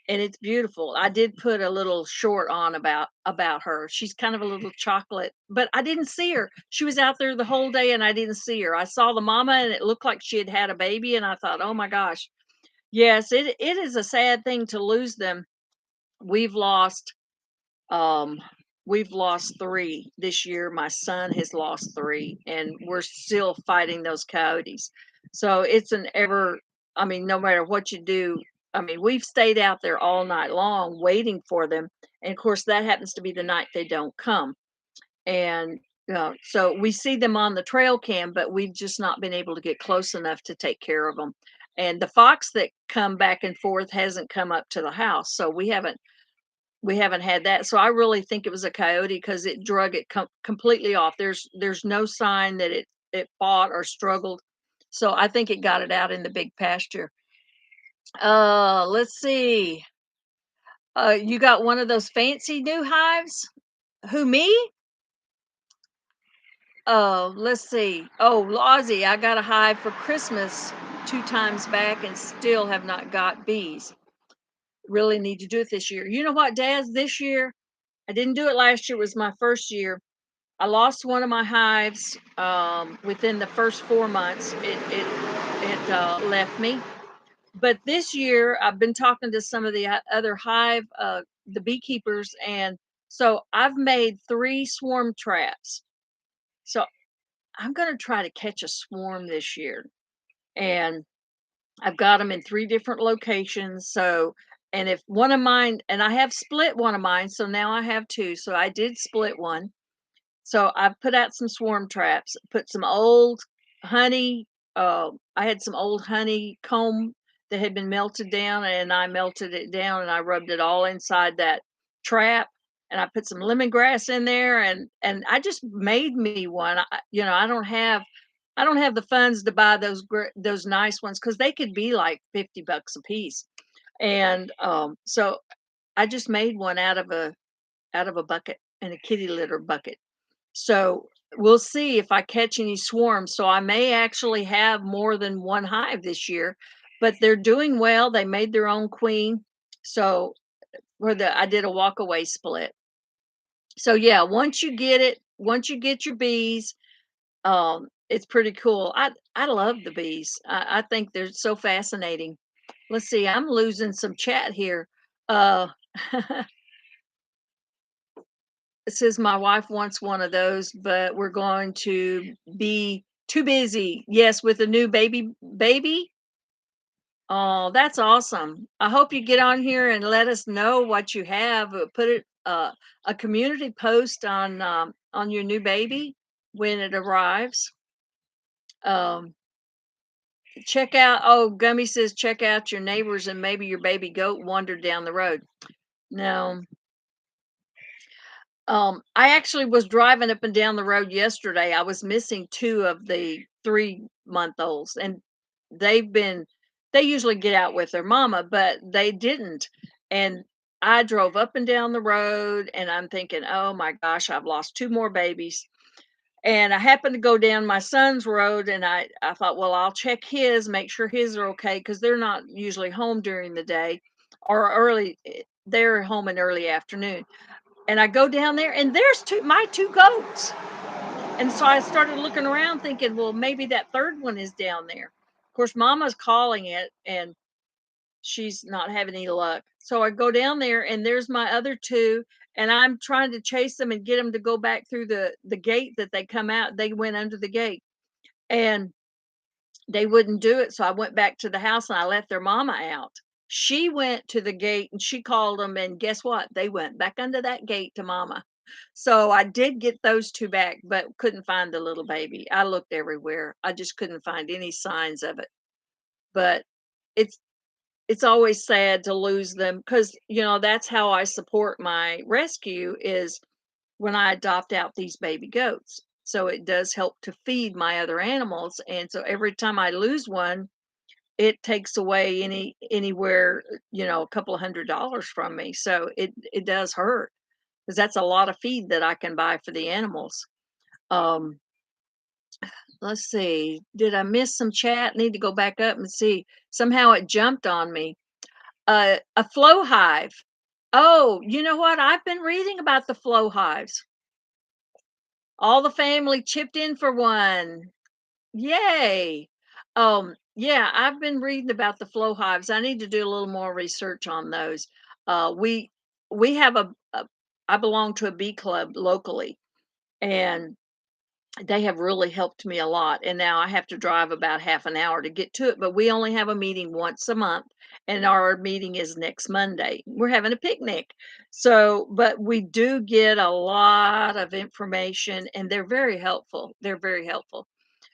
and it's beautiful. I did put a little short on about her. She's kind of a little chocolate, but I didn't see her. She was out there the whole day, and I didn't see her. I saw the mama, and it looked like she had had a baby, and I thought, "Oh my gosh." Yes, it is a sad thing to lose them. We've lost um we've lost 3 this year. My son has lost 3, and we're still fighting those coyotes. So it's an ever, I mean, no matter what you do, I mean, we've stayed out there all night long waiting for them. And of course, that happens to be the night they don't come. And so we see them on the trail cam, but we've just not been able to get close enough to take care of them. And the fox that come back and forth hasn't come up to the house, so we haven't had that. So I really think it was a coyote because it drug it completely off. There's no sign that it fought or struggled. So I think it got it out in the big pasture. Let's see. You got one of those fancy new hives? Who, me? Oh, let's see. Oh, Lozzie, I got a hive for Christmas 2 times back and still have not got bees. Really need to do it this year. You know what, Daz? This year, I didn't do it last year. It was my first year. I lost one of my hives within the first 4 months. It left me. But this year, I've been talking to some of the other hive, the beekeepers, and so I've made 3 swarm traps. So I'm going to try to catch a swarm this year, and I've got them in 3 different locations. So, and if one of mine, and I have split one of mine, so now I have 2. So I did split one. So I put out some swarm traps, put some old honey. I had some old honeycomb that had been melted down, and I melted it down, and I rubbed it all inside that trap. And I put some lemongrass in there, and I just made me one. I don't have the funds to buy those nice ones because they could be like $50 a piece. And so I just made one out of a bucket, and a kitty litter bucket. So we'll see if I catch any swarms. So I may actually have more than one hive this year, but they're doing well. They made their own queen. So I did a walk away split. So yeah, once you get your bees, it's pretty cool. I love the bees. I think they're so fascinating. Let's see, I'm losing some chat here. Uh It says my wife wants one of those, but we're going to be too busy. Yes, with a new baby. Oh, that's awesome. I hope you get on here and let us know what you have. Put it a community post on your new baby when it arrives. Um, check out. Oh, Gummy says check out your neighbors and maybe your baby goat wandered down the road. No, I actually was driving up and down the road yesterday. I was missing 2 of the 3-month-olds, and they've been they usually get out with their mama, but they didn't. And I drove up and down the road, and I'm thinking, "Oh my gosh, I've lost 2 more babies." And I happened to go down my son's road, and I thought, "Well, I'll check his, make sure his are okay, because 'cause they're not usually home during the day or they're home in early afternoon." And I go down there and there's my 2 goats. And so I started looking around thinking, well, maybe that 3rd one is down there. Of course, mama's calling it and she's not having any luck. So I go down there and there's my other 2 and I'm trying to chase them and get them to go back through the gate that they come out. They went under the gate and they wouldn't do it, so I went back to the house and I let their mama out. She went to the gate and she called them, and guess what? They went back under that gate to mama. So I did get those 2 back, but couldn't find the little baby. I looked everywhere. I just couldn't find any signs of it. But it's it's always sad to lose them because that's how I support my rescue is when I adopt out these baby goats. So it does help to feed my other animals, and so every time I lose one, it takes away anywhere, a couple of $100 from me. So it does hurt because that's a lot of feed that I can buy for the animals. Um, let's see. Did I miss some chat? Need to go back up and see. Somehow it jumped on me. A flow hive. Oh, you know what? I've been reading about the flow hives. All the family chipped in for one. Yay. Yeah, I've been reading about the flow hives. I need to do a little more research on those. We have I belong to a bee club locally, and they have really helped me a lot. And now I have to drive about half an hour to get to it, but we only have a meeting once a month, and our meeting is next Monday. We're having a picnic. So, but we do get a lot of information, and they're very helpful. They're very helpful.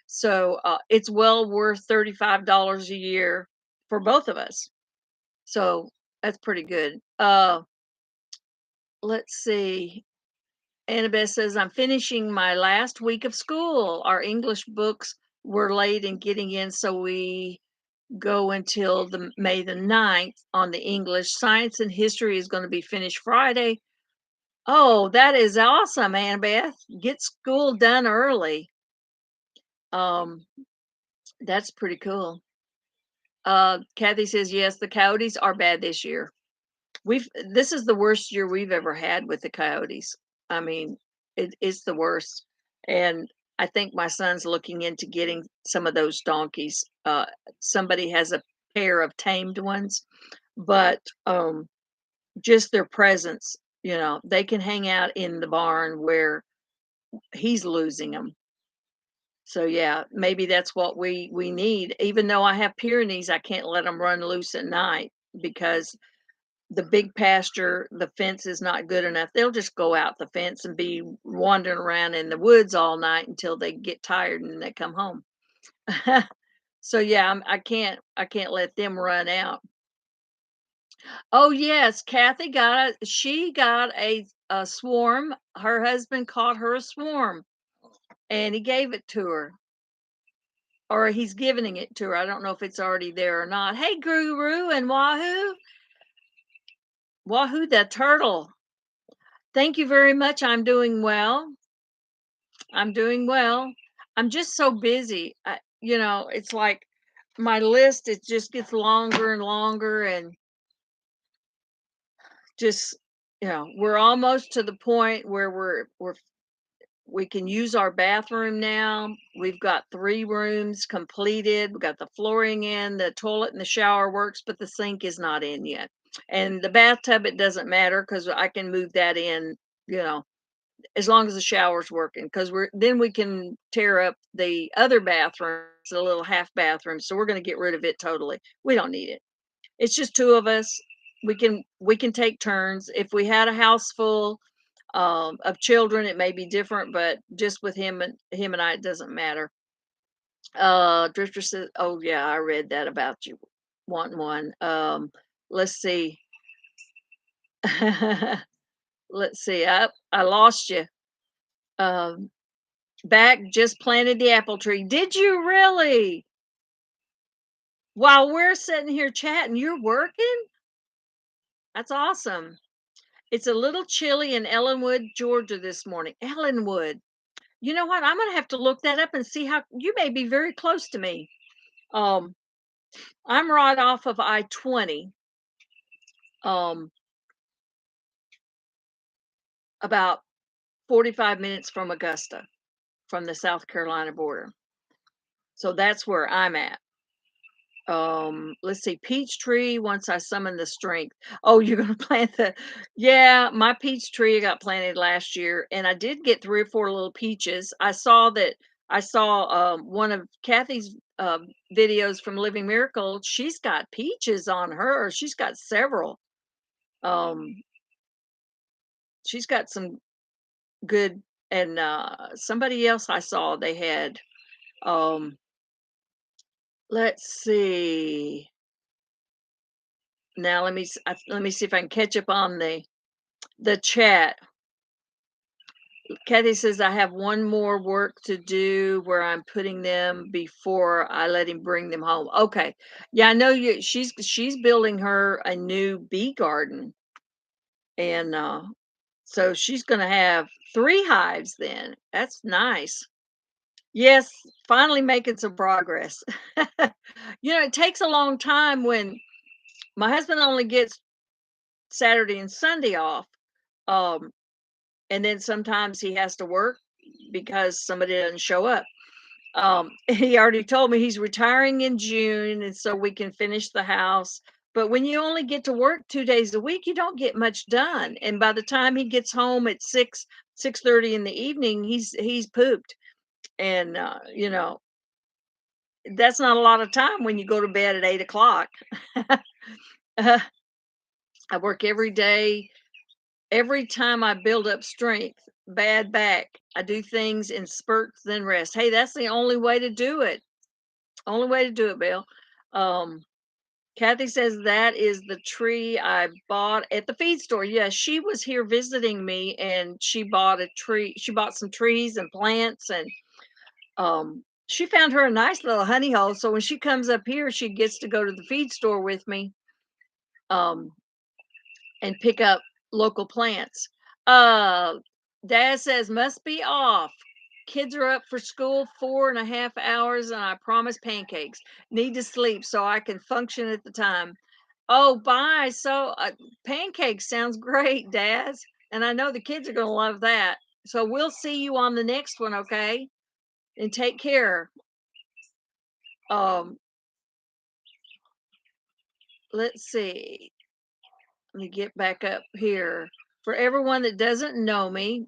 So, it's well worth $35 a year for both of us. So, that's pretty good. Let's see. Annabeth says, "I'm finishing my last week of school. Our English books were late in getting in, so we go until the May the 9th on the English. Science and history is gonna be finished Friday." Oh, that is awesome, Annabeth. Get school done early. Um, that's pretty cool. Kathy says, "Yes, the coyotes are bad this year. This is the worst year we've ever had with the coyotes. I mean, it's the worst." And I think my son's looking into getting some of those donkeys. Somebody has a pair of tamed ones, but just their presence, they can hang out in the barn where he's losing them. So yeah, maybe that's what we need. Even though I have Pyrenees, I can't let them run loose at night because the big pasture, the fence is not good enough. They'll just go out the fence and be wandering around in the woods all night until they get tired and they come home. So yeah, I can't let them run out. Oh yes, Kathy she got a swarm. Her husband caught her a swarm and he gave it to her. Or he's giving it to her. I don't know if it's already there or not. Hey, Guru and Wahoo. Wahoo the turtle. Thank you very much. I'm doing well. I'm doing well. I'm just so busy. It's like my list, it just gets longer and longer and just, we're almost to the point where we can use our bathroom now. We've got 3 rooms completed. We've got the flooring in, the toilet and the shower works, but the sink is not in yet. And the bathtub, it doesn't matter because I can move that in, you know, as long as the shower's working. Because we can tear up the other bathroom a little half bathroom, so we're gonna get rid of it totally. We don't need it. It's just 2 of us. We can take turns. If we had a house full, of children, it may be different, but just with him and I, it doesn't matter. Drifter says, "Oh, yeah, I read that about you wanting one." Let's see. Let's see. I lost you. Um, Back, just planted the apple tree. Did you really? While we're sitting here chatting, you're working? That's awesome. It's a little chilly in Ellenwood, Georgia this morning. Ellenwood. You know what? I'm gonna have to look that up and see how you may be very close to me. Um, I'm right off of I-20, um, about 45 minutes from Augusta, from the South Carolina border. So that's where I'm at. Let's see, peach tree once I summon the strength. Oh, you're gonna plant the yeah, my peach tree got planted last year, and I did get 3 or 4 little peaches. I saw one of Kathy's videos from Living Miracle. She's got peaches on her. She's got several. Um, she's got some good, and somebody else I saw they had um let's see. Now let me see if I can catch up on the chat. Kathy says I have one more work to do where I'm putting them before I let him bring them home. Okay. Yeah, I know you she's building her a new bee garden, and so she's going to have 3 hives then. That's nice. Yes, finally making some progress. It takes a long time when my husband only gets Saturday and Sunday off. Um and then sometimes he has to work because somebody doesn't show up. He already told me he's retiring in June, and so we can finish the house. But when you only get to work 2 days a week, you don't get much done. And by the time he gets home at 6:30 in the evening, he's pooped. And that's not a lot of time when you go to bed at 8 o'clock. I work every day. Every time I build up strength, bad back, I do things in spurts, then rest. Hey, that's the only way to do it. Only way to do it, Bill. Um, Kathy says that is the tree I bought at the feed store. Yes, she was here visiting me, and she bought a tree. She bought some trees and plants, and she found her a nice little honey hole. So when she comes up here, she gets to go to the feed store with me. Um, and pick up local plants. Uh, Dad says must be off. Kids are up for school 4.5 hours, and I promise pancakes. Need to sleep so I can function at the time. Oh, bye. So pancakes sounds great, Daz, and I know the kids are going to love that. So we'll see you on the next one, okay? And take care. Um, let's see. Let me get back up here. For everyone that doesn't know me,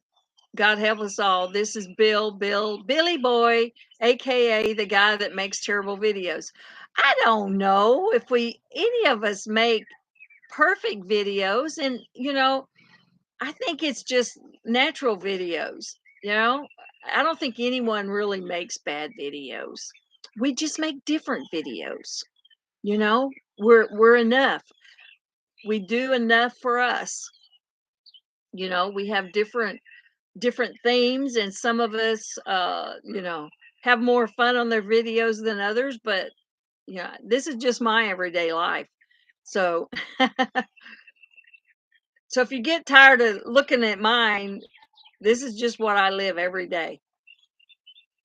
God help us all. This is Billy Boy, aka the guy that makes terrible videos. I don't know if any of us make perfect videos, and I think it's just natural videos. You know, I don't think anyone really makes bad videos. We just make different videos. You know, we're enough. We do enough for us. We have different themes, and some of us have more fun on their videos than others, but this is just my everyday life. So so if you get tired of looking at mine, this is just what I live every day.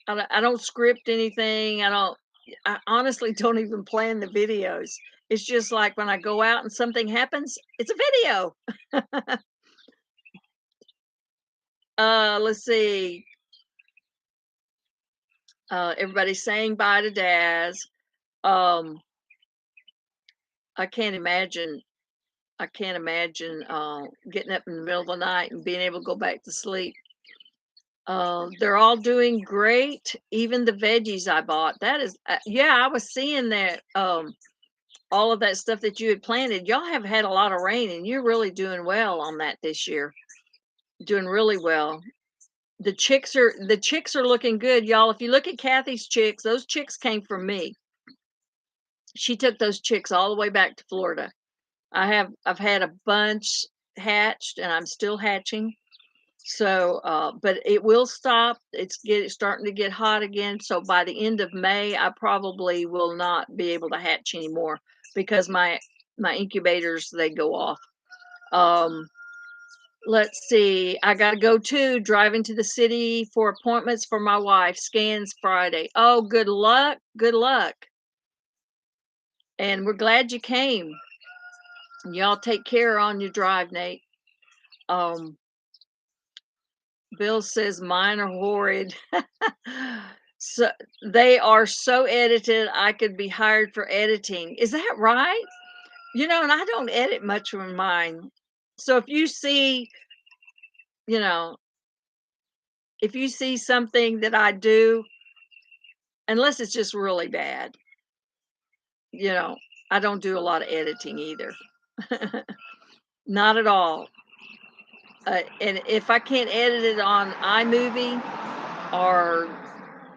I don't script anything. I honestly don't even plan the videos. It's just like when I go out and something happens, it's a video. Let's see. Everybody's saying bye to Daz. um I can't imagine. Getting up in the middle of the night and being able to go back to sleep. They're all doing great, even the veggies I bought. That is, yeah, I was seeing that, all of that stuff that you had planted. Y'all have had a lot of rain, and you're really doing well on that this year. Doing really well. The chicks are looking good, y'all. If you look at Kathy's chicks, those chicks came from me. She took those chicks all the way back to Florida. I've had a bunch hatched, and I'm still hatching. So, but it will stop. It's starting to get hot again. So by the end of May, I probably will not be able to hatch anymore because my incubators, they go off. Um, let's see. I got to go too. Driving to the city for appointments for my wife. Scans Friday. Oh, good luck. Good luck. And we're glad you came. Y'all take care on your drive, Nate. Um, Bill says mine are horrid. So they are so edited, I could be hired for editing. Is that right? And I don't edit much of mine. So you know, if you see something that I do, unless it's just really bad, you know, I don't do a lot of editing either. Not at all. And if I can't edit it on iMovie, or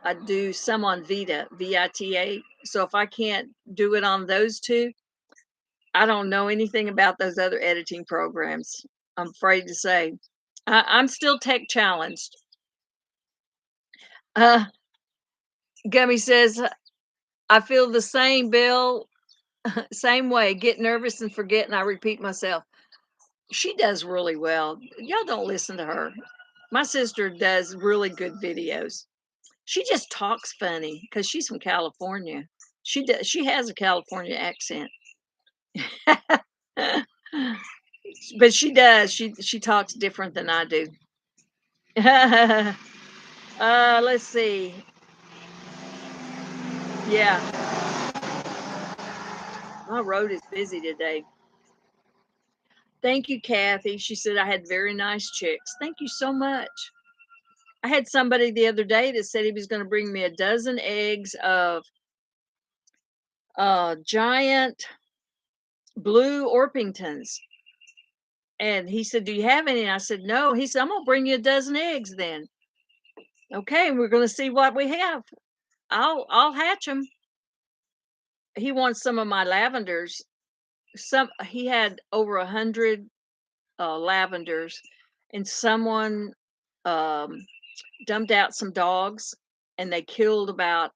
I do some on Vita, VITA. So if I can't do it on those two, I don't know anything about those other editing programs. I'm afraid to say. I'm still tech challenged. Uh, Gummy says, I feel the same, Bill. Same way. Get nervous and forget, and I repeat myself. She does really well. Y'all don't listen to her. My sister does really good videos. She just talks funny because she's from California. She has a California accent. But she does. She talks different than I do. Let's see. Yeah, my road is busy today. Thank you, Kathy. She said I had very nice chicks. Thank you so much. I had somebody the other day that said he was going to bring me a dozen eggs of giant blue Orpingtons. And he said, "Do you have any?" And I said, "No." He said, "I'm going to bring you a dozen eggs then." Okay, we're going to see what we have. I'll hatch them. He wants some of my lavenders. He had over 100 lavenders, and someone um, dumped out some dogs, and they killed about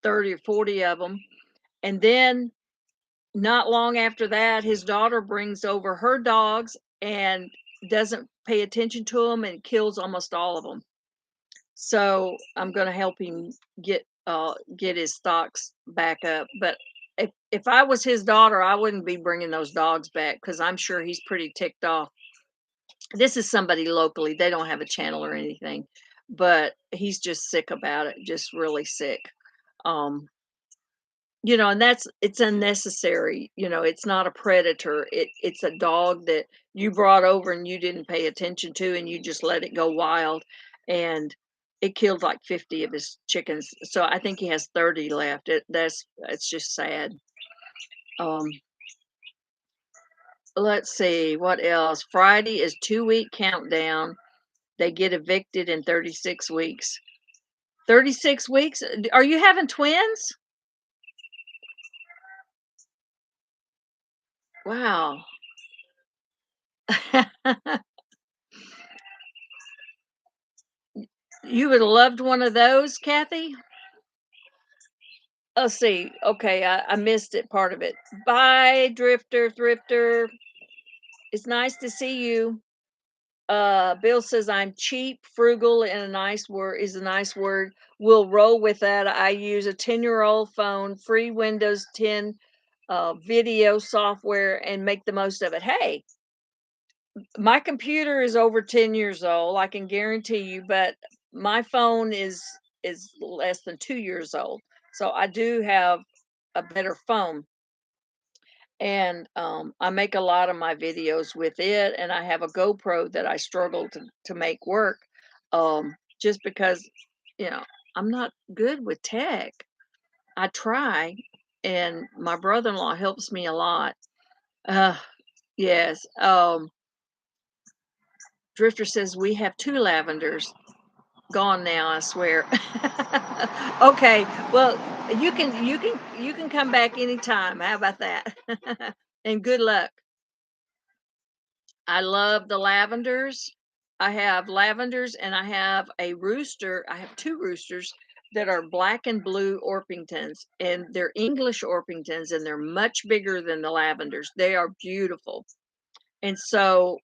30 or 40 of them. And then not long after that, his daughter brings over her dogs and doesn't pay attention to them and kills almost all of them. So I'm going to help him get his stocks back up. But if I was his daughter, I wouldn't be bringing those dogs back because I'm sure he's pretty ticked off. This is somebody locally. They don't have a channel or anything, but he's just sick about it. Just really sick. Um, and it's unnecessary. It's not a predator. It's a dog that you brought over and you didn't pay attention to, and you just let it go wild, and it killed like 50 of his chickens. So I think he has 30 left. It's just sad. Um, let's see what else. Friday is 2-week countdown. They get evicted in 36 weeks. 36 weeks? Are you having twins? Wow. You would have loved one of those, Kathy? Let's see. Okay, I missed it, part of it. Bye, Drifter, Thrifter. It's nice to see you. Bill says I'm cheap, frugal, and a nice word. We'll roll with that. I use a 10-year-old phone, free Windows 10 video software, and make the most of it. Hey, my computer is over 10 years old, I can guarantee you, but my phone is less than 2 years old. So I do have a better phone, and I make a lot of my videos with it, and I have a GoPro that I struggle to make work. just because, you know, I'm not good with tech. I try, and my brother-in-law helps me a lot. Uh, yes. Drifter says we have 2 lavenders. Gone now, I swear. Okay, well, you can come back anytime. How about that? And good luck. I love the lavenders. I have lavenders and I have a rooster. I have 2 roosters that are black and blue Orpingtons, and they're English Orpingtons, and they're much bigger than the lavenders. They are beautiful. And so,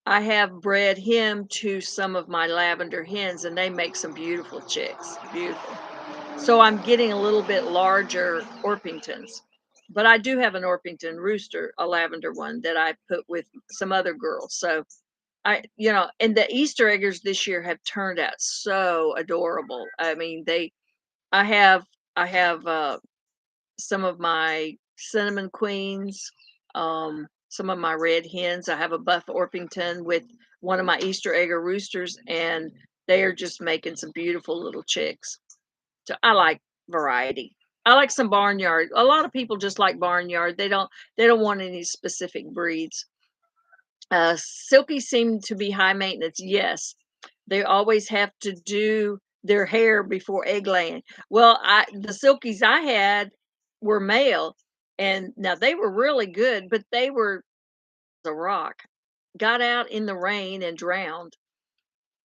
I have bred him to some of my lavender hens, and they make some beautiful chicks. Beautiful. So I'm getting a little bit larger Orpingtons. But I do have an Orpington rooster, a lavender one that I put with some other girls. So and the Easter eggers this year have turned out so adorable. I mean, I have, I have, some of my cinnamon queens, some of my red hens. I have a buff Orpington with one of my Easter egger roosters, and they are just making some beautiful little chicks. So I like variety. I like some barnyard. A lot of people just like barnyard. They don't want any specific breeds. Silky seem to be high maintenance. Yes, they always have to do their hair before egg laying. Well, the silkies I had were male, and now they were really good, but they were a rock. Got out in the rain and drowned.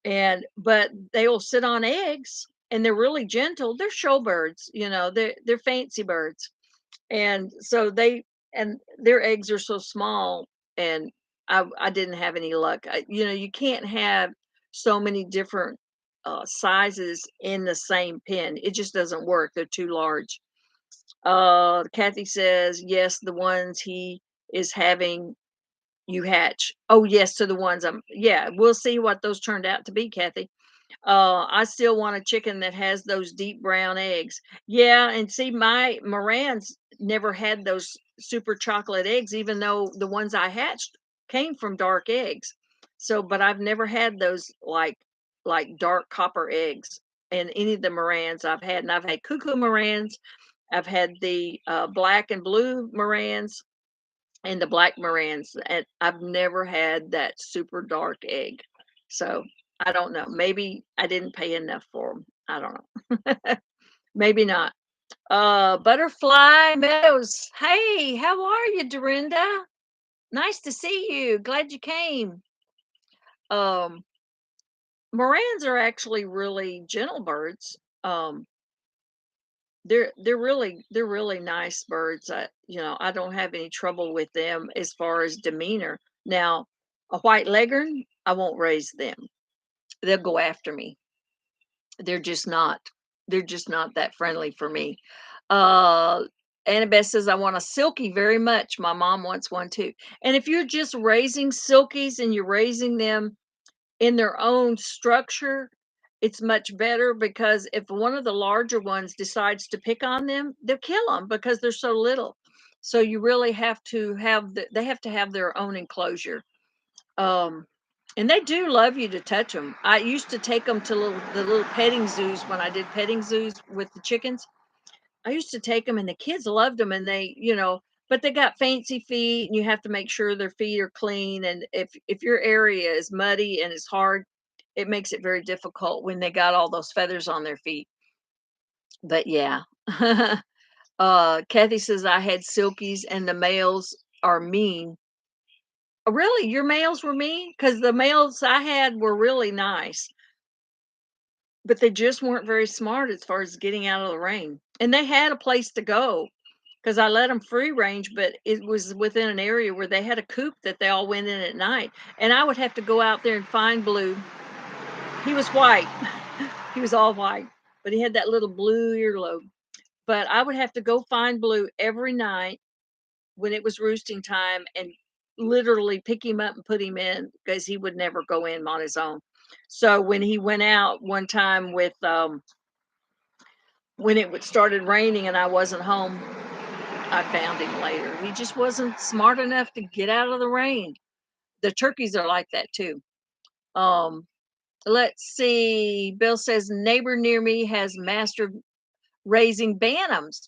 But they will sit on eggs, and they're really gentle. They're showbirds, they're fancy birds. And so their eggs are so small, and I didn't have any luck. You can't have so many different sizes in the same pen. It just doesn't work. They're too large. Kathy says yes, the ones he is having you hatch. Oh yes, to the ones yeah, we'll see what those turned out to be, Kathy. I still want a chicken that has those deep brown eggs. Yeah, and see, my Morans never had those super chocolate eggs, even though the ones I hatched came from dark eggs. So, but I've never had those like dark copper eggs. And any of the Morans I've had, and I've had cuckoo Morans, I've had the black and blue Morans, and the black Morans, and I've never had that super dark egg. So I don't know. Maybe I didn't pay enough for them. I don't know. Maybe not. Butterfly Meadows. Hey, how are you, Dorinda? Nice to see you. Glad you came. Um, Morans are actually really gentle birds. They're really nice birds. I don't have any trouble with them as far as demeanor. Now, a white leghorn, I won't raise them. They'll go after me. They're just not. They're just not that friendly for me. Uh, Annabeth says I want a silky very much. My mom wants one too. And if you're just raising silkies and you're raising them in their own structure, it's much better, because if one of the larger ones decides to pick on them, they'll kill them because they're so little. So you really have to they have to have their own enclosure. Um, and they do love you to touch them. I used to take them to the little petting zoos when I did petting zoos with the chickens. I used to take them, and the kids loved them, and but they got fancy feet, and you have to make sure their feet are clean. And if your area is muddy and it's hard, it makes it very difficult when they got all those feathers on their feet. But yeah. Kathy says I had silkies and the males are mean. Really, your males were mean? Because the males I had were really nice, but they just weren't very smart as far as getting out of the rain. And they had a place to go, because I let them free range, but it was within an area where they had a coop that they all went in at night. And I would have to go out there and find Blue. He was white. He was all white, but he had that little blue earlobe. But I would have to go find Blue every night when it was roosting time, and literally pick him up and put him in, because he would never go in on his own. So when he went out one time when it started raining and I wasn't home, I found him later. He just wasn't smart enough to get out of the rain. The turkeys are like that too. Um, Let's see. Bill says neighbor near me has mastered raising bantams,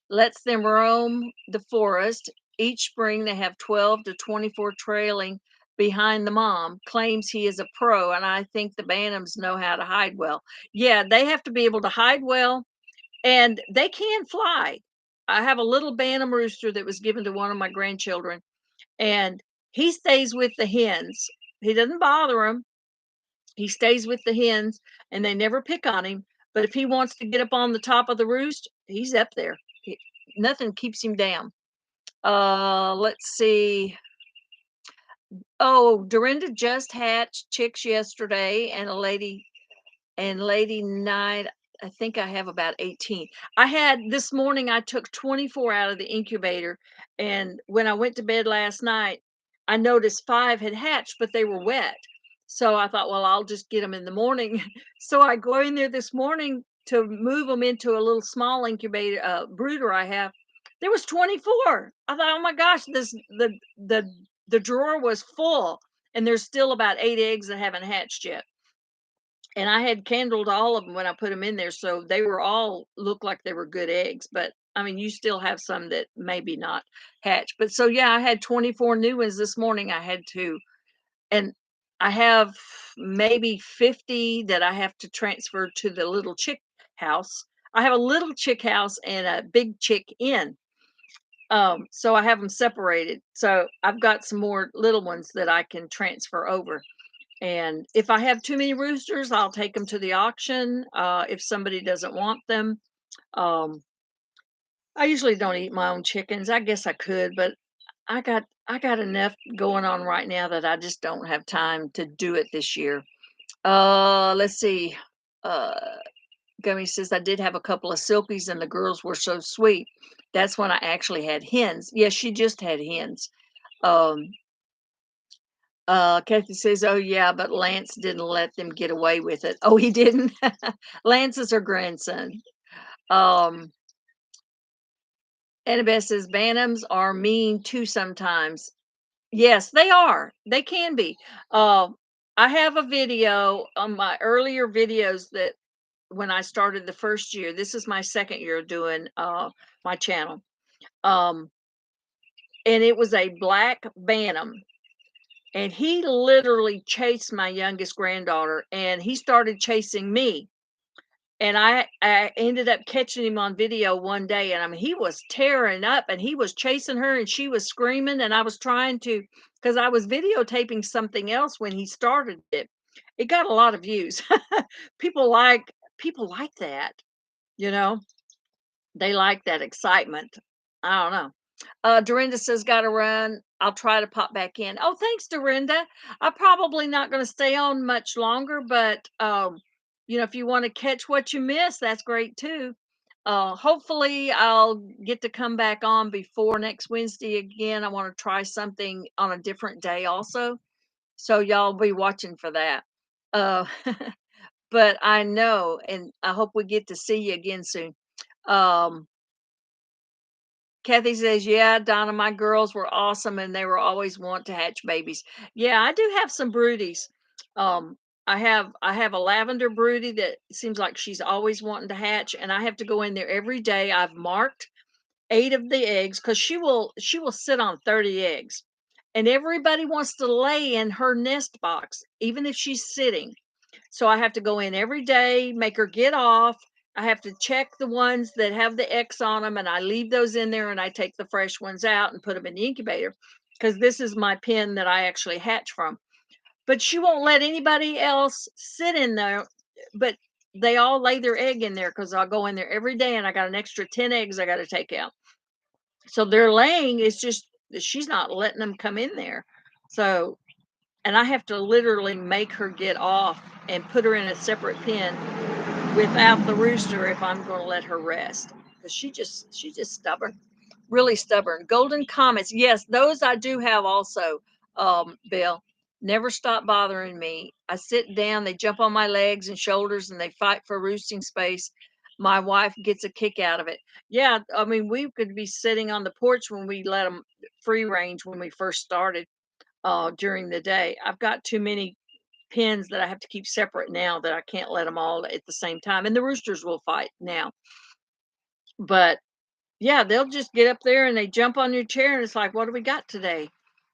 lets them roam the forest. Each spring they have 12 to 24 trailing behind the mom. Claims he is a pro, and I think the bantams know how to hide well. Yeah, they have to be able to hide well, and they can fly. I have a little bantam rooster that was given to one of my grandchildren, and he stays with the hens. He doesn't bother them. He stays with the hens, and they never pick on him. But if he wants to get up on the top of the roost, he's up there. Nothing keeps him down. Let's see. Oh, Dorinda just hatched chicks yesterday, and Lady Night, I think I have about 18. I had this morning, I took 24 out of the incubator, and when I went to bed last night, I noticed 5 had hatched, but they were wet. So I thought, well, I'll just get them in the morning. So I go in there this morning to move them into a little small incubator brooder I have. There was 24. I thought, oh my gosh, the drawer was full, and there's still about 8 eggs that haven't hatched yet. And I had candled all of them when I put them in there, so they were all looked like they were good eggs, but, I mean, you still have some that maybe not hatch, but so, yeah, I had 24 new ones this morning I had to, and I have maybe 50 that I have to transfer to the little chick house. I have a little chick house and a big chick in, so I have them separated, so I've got some more little ones that I can transfer over. And if I have too many roosters, I'll take them to the auction, if somebody doesn't want them. Um, I usually don't eat my own chickens. I guess I could, but I got enough going on right now that I just don't have time to do it this year. Let's see. Uh, Gummy says I did have a couple of silkies and the girls were so sweet. That's when I actually had hens. Yes, she just had hens. Um, Kathy says, "Oh yeah, but Lance didn't let them get away with it." Oh, he didn't. Lance is her grandson. Um, Annabeth says bantams are mean too sometimes. Yes, they are. They can be. Um, I have a video on my earlier videos that when I started the first year. This is my second year doing my channel. Um, and it was a black bantam, and he literally chased my youngest granddaughter, and he started chasing me. And I ended up catching him on video one day, and I mean, he was tearing up, and he was chasing her, and she was screaming, and I was trying to, because I was videotaping something else when he started it. It got a lot of views. People like people like that, you know. They like that excitement. I don't know. Dorinda says, "Gotta run. I'll try to pop back in." Oh, thanks, Dorinda. I'm probably not going to stay on much longer, but if you want to catch what you miss, that's great too. Hopefully, I'll get to come back on before next Wednesday again. I want to try something on a different day also, so y'all be watching for that. Uh, but I know, and I hope we get to see you again soon. Um, Kathy says, "Yeah, Donna, my girls were awesome and they were always want to hatch babies." Yeah, I do have some broodies. I have a lavender broody that seems like she's always wanting to hatch, and I have to go in there every day. I've marked 8 of the eggs because she will sit on 30 eggs. And everybody wants to lay in her nest box, even if she's sitting. So I have to go in every day, make her get off. I have to check the ones that have the X on them, and I leave those in there, and I take the fresh ones out and put them in the incubator because this is my pen that I actually hatch from. But she won't let anybody else sit in there. But they all lay their egg in there because I'll go in there every day, and I got an extra 10 eggs I got to take out. So they're laying. It's just she's not letting them come in there. So, and I have to literally make her get off and put her in a separate pen without the rooster if I'm going to let her rest, because she's just stubborn, really stubborn. Golden comets, yes, those I do have also. Bill, never stop bothering me. I sit down, they jump on my legs and shoulders, and they fight for roosting space. My wife gets a kick out of it. Yeah, I mean, we could be sitting on the porch when we let them free range when we first started during the day. I've got too many pens that I have to keep separate now that I can't let them all at the same time. And the roosters will fight now. But yeah, they'll just get up there and they jump on your chair and it's like, what do we got today?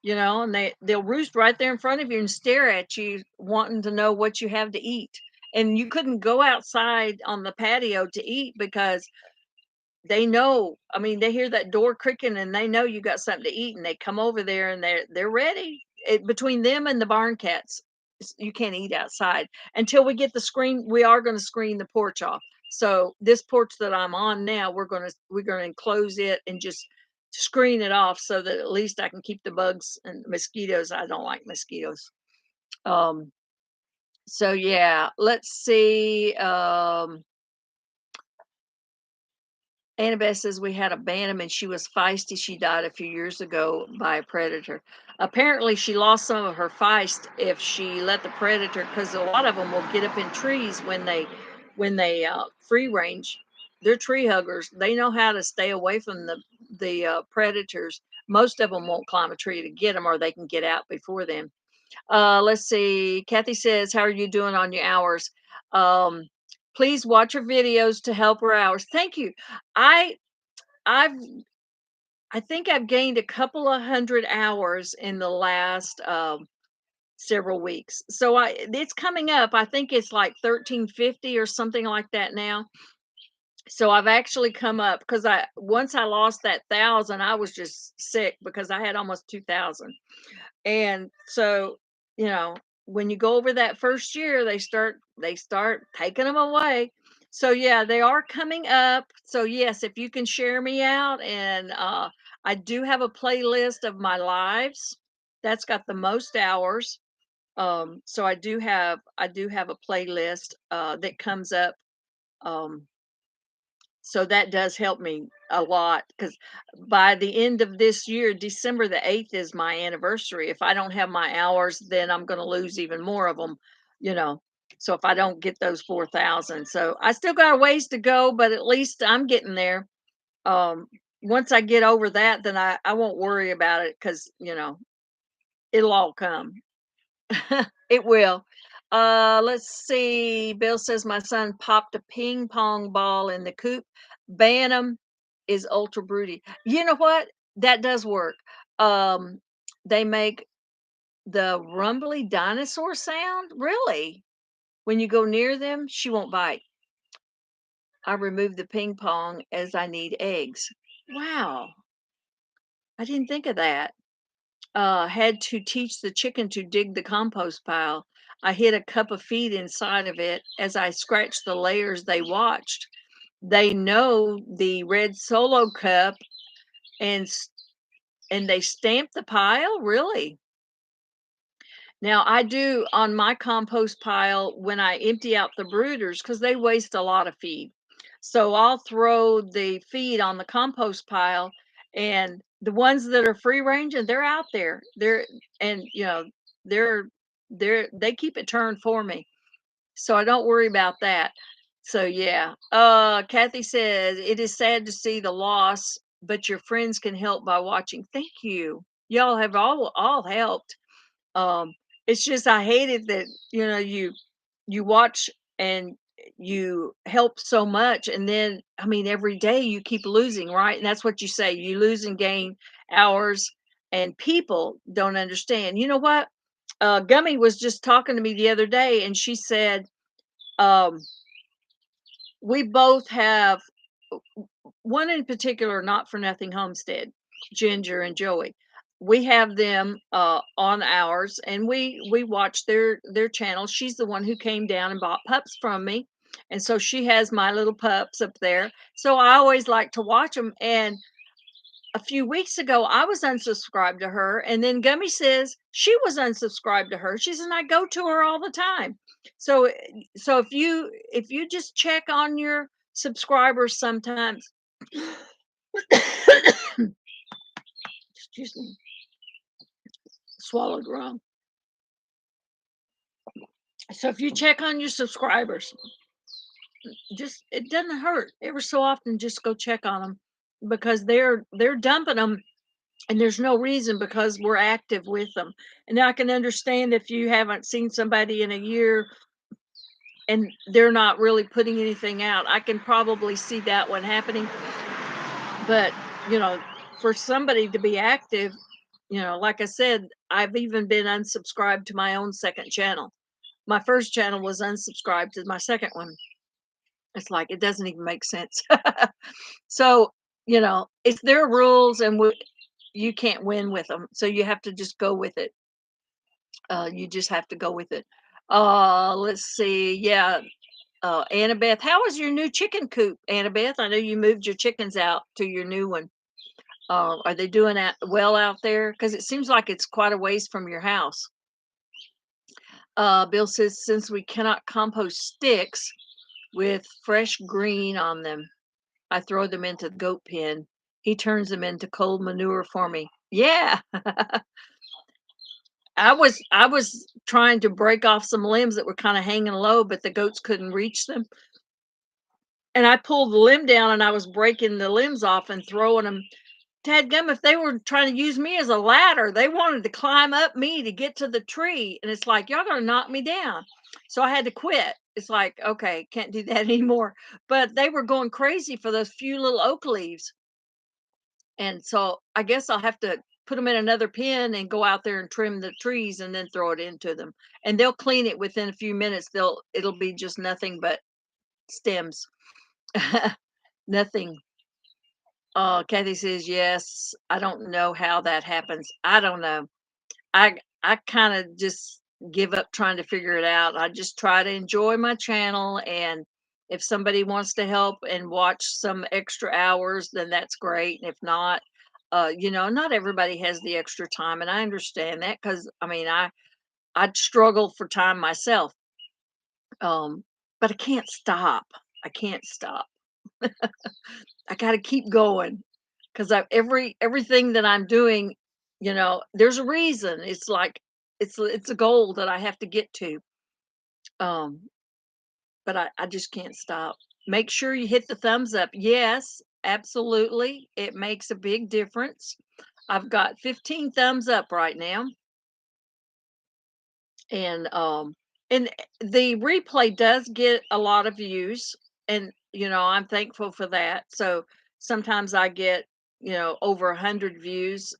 And they'll roost right there in front of you and stare at you wanting to know what you have to eat. And you couldn't go outside on the patio to eat because they know, I mean, they hear that door creaking and they know you got something to eat and they come over there and they're ready. Between them and the barn cats, you can't eat outside until we get the screen. We are going to screen the porch off. So this porch that I'm on now, we're going to enclose it and just screen it off so that at least I can keep the bugs and mosquitoes. I don't like mosquitoes. Um, so yeah, let's see. Annabeth says we had a bantam and she was feisty. She died a few years ago by a predator. Apparently, she lost some of her feist if she let the predator, because a lot of them will get up in trees when they free range. They're tree huggers. They know how to stay away from the predators. Most of them won't climb a tree to get them, or they can get out before them. Let's see. Kathy says, "How are you doing on your hours?" Um, Please watch her videos to help her hours. Thank you. I I've I think I've gained a couple of hundred hours in the last several weeks. So it's coming up. I think it's like 1350 or something like that now. So I've actually come up because I once I lost that 1,000, I was just sick because I had almost 2,000. And so, you know, when you go over that first year, they start taking them away. So yeah, they are coming up. So yes, if you can share me out, and I do have a playlist of my lives. That's got the most hours. So I do have a playlist that comes up. Um, so that does help me a lot because by the end of this year, December the 8th is my anniversary. If I don't have my hours, then I'm going to lose even more of them, you know. So if I don't get those 4,000, so I still got a ways to go, but at least I'm getting there. Um, Once I get over that, then I won't worry about it because, it'll all come. It will. Let's see. Bill says my son popped a ping pong ball in the coop. Bantam is ultra broody. You know what? That does work. Um, they make the rumbly dinosaur sound. Really? When you go near them, she won't bite. I remove the ping pong as I need eggs. Wow. I didn't think of that. Had to teach the chicken to dig the compost pile. I hid a cup of feed inside of it. As I scratched the layers, they watched. They know the red solo cup, and and they stamped the pile. Really? Now I do on my compost pile when I empty out the brooders because they waste a lot of feed. So I'll throw the feed on the compost pile, and the ones that are free range and they're out there. And they're they keep it turned for me. So I don't worry about that. So yeah. Kathy says it is sad to see the loss, but your friends can help by watching. Thank you. Y'all have all helped. um, it's just I hated that, you watch and you help so much, and then I mean every day you keep losing, right? And that's what you say. You lose and gain hours, and people don't understand. You know what? Gummy was just talking to me the other day, and she said, um, we both have one in particular, not for nothing homestead, Ginger and Joey. We have them on ours, and we watch their channel. She's the one who came down and bought pups from me, and so she has my little pups up there. So I always like to watch them. And a few weeks ago, I was unsubscribed to her, and then Gummy says she was unsubscribed to her. She says, and I go to her all the time. So, so if you just check on your subscribers sometimes, excuse me, swallowed wrong. So if you check on your subscribers, just it doesn't hurt. Ever so often, just go check on them because they're dumping them and there's no reason because we're active with them. And I can understand if you haven't seen somebody in a year and they're not really putting anything out. I can probably see that one happening. But, you know, for somebody to be active, like I said, I've even been unsubscribed to my own second channel. My first channel was unsubscribed to my second one. It's like it doesn't even make sense. So, it's their rules and you can't win with them. So you have to just go with it. You just have to go with it. Let's see. Yeah. Annabeth, how is your new chicken coop, Annabeth? I know you moved your chickens out to your new one. Are they doing well out there? Because it seems like it's quite a ways from your house. Bill says, since we cannot compost sticks with fresh green on them, I throw them into the goat pen. He turns them into cold manure for me. Yeah. I was trying to break off some limbs that were kind of hanging low, but the goats couldn't reach them. And I pulled the limb down and I was breaking the limbs off and throwing them. Dadgum, if they were trying to use me as a ladder, they wanted to climb up me to get to the tree. And it's like, y'all gonna knock me down. So I had to quit. It's like, okay, can't do that anymore. But they were going crazy for those few little oak leaves. And so I guess I'll have to put them in another pen and go out there and trim the trees and then throw it into them. And they'll clean it within a few minutes. It'll be just nothing but stems. Nothing. Kathy says, yes. I don't know how that happens. I don't know. I kind of just give up trying to figure it out. I just try to enjoy my channel, and if somebody wants to help and watch some extra hours, then that's great. And if not, not everybody has the extra time, and I understand that because I mean I'd struggle for time myself. But I can't stop. I can't stop. I got to keep going because everything that I'm doing, there's a reason. It's like it's a goal that I have to get to. Um, but I just can't stop. Make sure you hit the thumbs up. Yes, absolutely. It makes a big difference. I've got 15 thumbs up right now. And the replay does get a lot of views, and I'm thankful for that. So sometimes I get over 100 views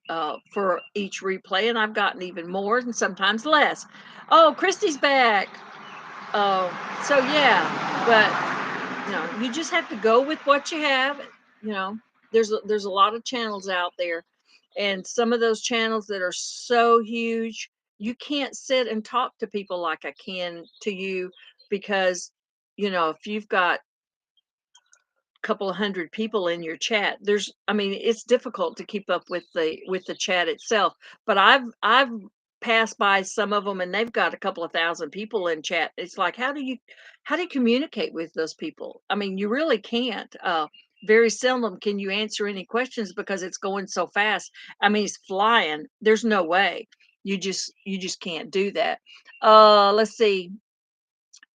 for each replay, and I've gotten even more and sometimes less. Oh, Christy's back. Oh, so yeah, but you just have to go with what you have. you know there's a lot of channels out there, and some of those channels that are so huge, you can't sit and talk to people like I can to you, because if you've got a couple of hundred people in your chat, it's difficult to keep up with the chat itself. But I've passed by some of them and they've got a couple of thousand people in chat. It's like, how do you communicate with those people? I mean, you really can't. Very seldom can you answer any questions because it's going so fast. I mean, it's flying. There's no way. You just can't do that. Let's see.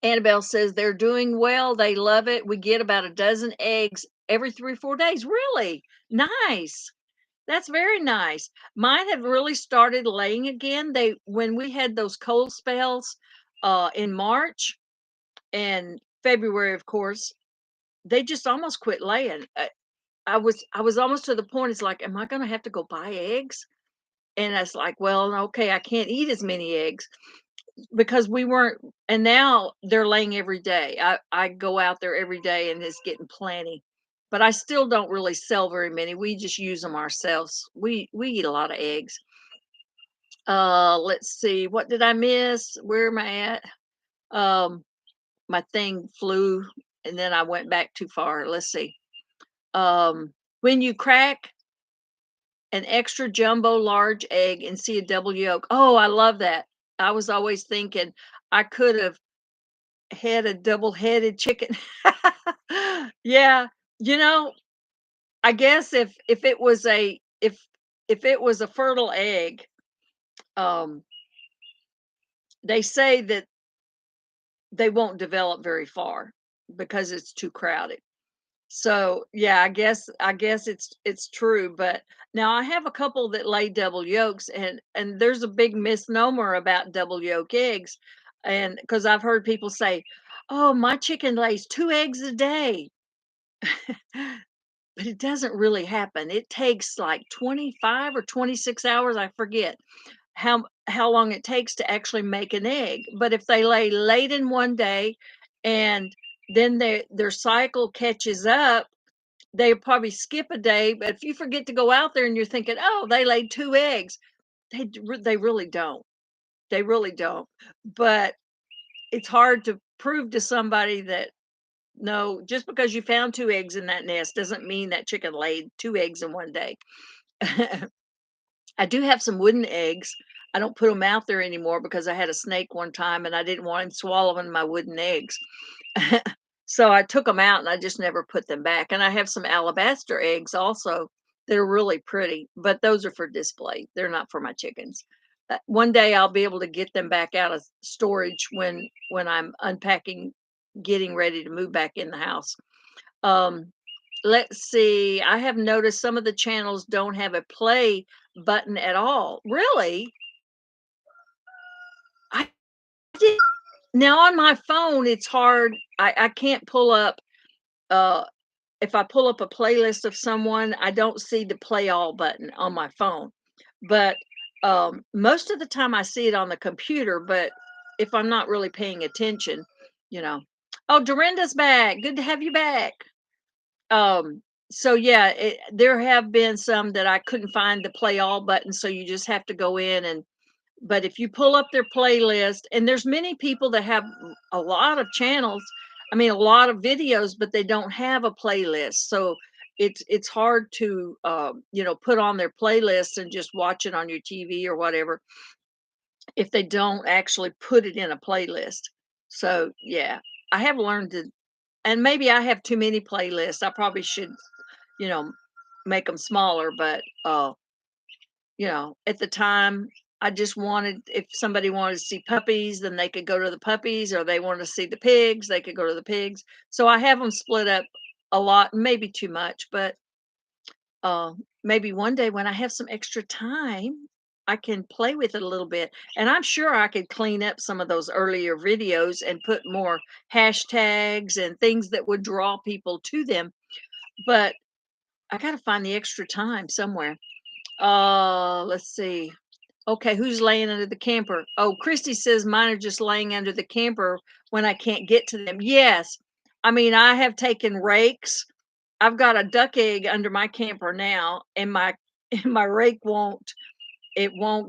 Annabelle says they're doing well. They love it. We get about a dozen eggs every 3 or 4 days. Really nice. That's very nice. Mine have really started laying again. When we had those cold spells in March and February, of course, they just almost quit laying. I was almost to the point. It's like, am I going to have to go buy eggs? And it's like, well, okay, I can't eat as many eggs because we weren't. And now they're laying every day. I go out there every day and it's getting plenty, but I still don't really sell very many. We just use them ourselves. We eat a lot of eggs. Let's see, what did I miss? Where am I at? My thing flew and then I went back too far. Let's see. When you crack an extra jumbo large egg and see a double yolk. Oh, I love that. I was always thinking I could have had a double-headed chicken. Yeah, you know, I guess if it was a fertile egg, um, they say that they won't develop very far because it's too crowded. So, yeah, I guess it's true, but now I have a couple that lay double yolks, and there's a big misnomer about double yolk eggs, and because 'cause I've heard people say, "Oh, my chicken lays 2 eggs a day." But it doesn't really happen. It takes like 25 or 26 hours, I forget how long it takes to actually make an egg. But if they lay late in one day and then their cycle catches up, they probably skip a day, but if you forget to go out there and you're thinking, "Oh, they laid 2 eggs," they really don't. They really don't. But it's hard to prove to somebody that, no, just because you found 2 eggs in that nest doesn't mean that chicken laid 2 eggs in one day. I do have some wooden eggs. I don't put them out there anymore because I had a snake one time and I didn't want him swallowing my wooden eggs. So I took them out and I just never put them back. And I have some alabaster eggs also. They're really pretty, but those are for display. They're not for my chickens. One day I'll be able to get them back out of storage when I'm unpacking, getting ready to move back in the house. Um, let's see. I have noticed some of the channels don't have a play button at all. Really? I did. Now on my phone, it's hard. I can't pull up. Uh, if I pull up a playlist of someone, I don't see the play all button on my phone. But most of the time, I see it on the computer. But if I'm not really paying attention, you know. Oh, Dorinda's back. Good to have you back. Um, so yeah, there have been some that I couldn't find the play all button, so you just have to go in and but if you pull up their playlist, and there's many people that have a lot of channels, I mean a lot of videos, but they don't have a playlist. So it's hard to put on their playlist and just watch it on your TV or whatever if they don't actually put it in a playlist. So yeah, I have learned to, and maybe I have too many playlists. I probably should, you know, make them smaller, but at the time, I just wanted, if somebody wanted to see puppies, then they could go to the puppies, or they wanted to see the pigs, they could go to the pigs. So I have them split up a lot, maybe too much, but uh, maybe one day when I have some extra time, I can play with it a little bit. And I'm sure I could clean up some of those earlier videos and put more hashtags and things that would draw people to them. But I got to find the extra time somewhere. Let's see. Okay, who's laying under the camper? Oh, Christy says mine are just laying under the camper when I can't get to them. Yes. I mean, I have taken rakes. I've got a duck egg under my camper now, and my and my rake won't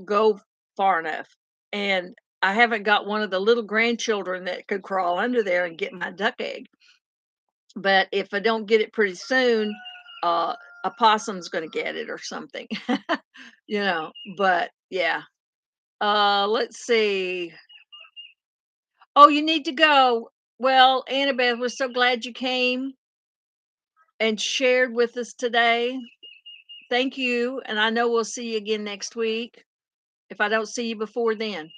go far enough. And I haven't got one of the little grandchildren that could crawl under there and get my duck egg. But if I don't get it pretty soon, uh, a possum's going to get it or something, you know. But yeah, let's see. Oh, you need to go. Well, Annabeth, we're so glad you came and shared with us today. Thank you. And I know we'll see you again next week if I don't see you before then.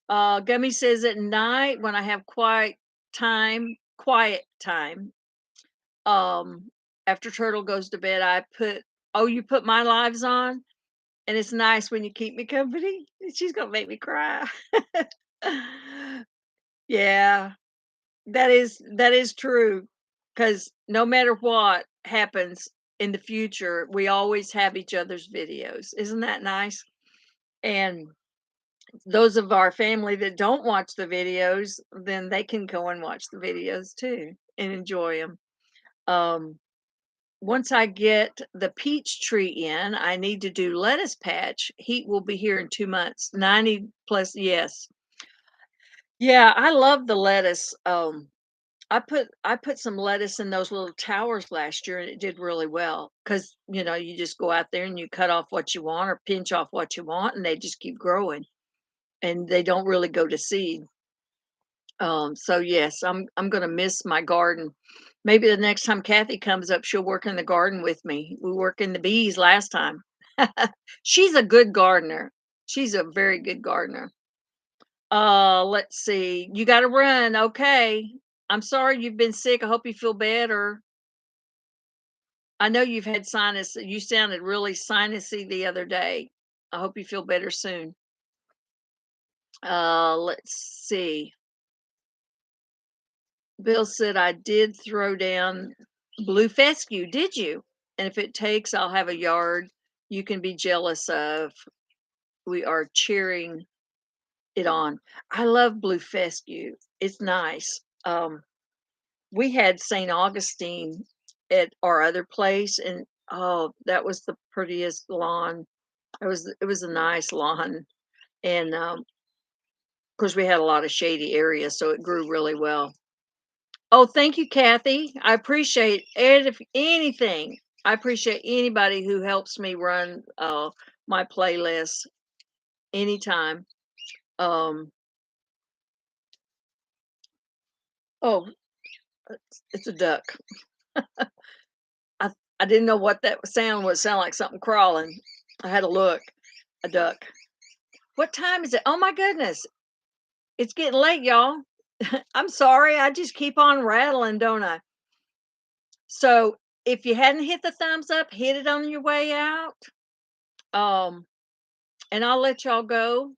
Gummy says at night when I have quiet time, um, after Turtle goes to bed, oh, you put my lives on, and it's nice when you keep me company. She's gonna make me cry. Yeah. That is true, because no matter what happens in the future, we always have each other's videos. Isn't that nice? And those of our family that don't watch the videos, then they can go and watch the videos too and enjoy them. Um, once I get the peach tree in, I need to do lettuce patch. Heat will be here in 2 months. 90 plus, yes. Yeah, I love the lettuce. I put some lettuce in those little towers last year and it did really well because you just go out there and you cut off what you want or pinch off what you want and they just keep growing and they don't really go to seed. So yes, I'm gonna miss my garden. Maybe the next time Kathy comes up, she'll work in the garden with me. We worked in the bees last time. She's a good gardener. She's a very good gardener. Let's see. You got to run. Okay. I'm sorry you've been sick. I hope you feel better. I know you've had sinus. You sounded really sinusy the other day. I hope you feel better soon. Let's see. Bill said I did throw down blue fescue. Did you? And if it takes, I'll have a yard you can be jealous of. We are cheering it on. I love blue fescue. It's nice. We had St. Augustine at our other place, and oh, that was the prettiest lawn. It was a nice lawn, and of course we had a lot of shady areas, so it grew really well. Oh, thank you, Kathy. I appreciate it. If anything, I appreciate anybody who helps me run my playlist anytime. Um, oh, it's a duck. I I didn't know what that sound was. Sound like something crawling. I had to look. A duck. What time is it? Oh my goodness. It's getting late, y'all. I'm sorry. I just keep on rattling, don't I? So if you hadn't hit the thumbs up, hit it on your way out. Um, and I'll let y'all go.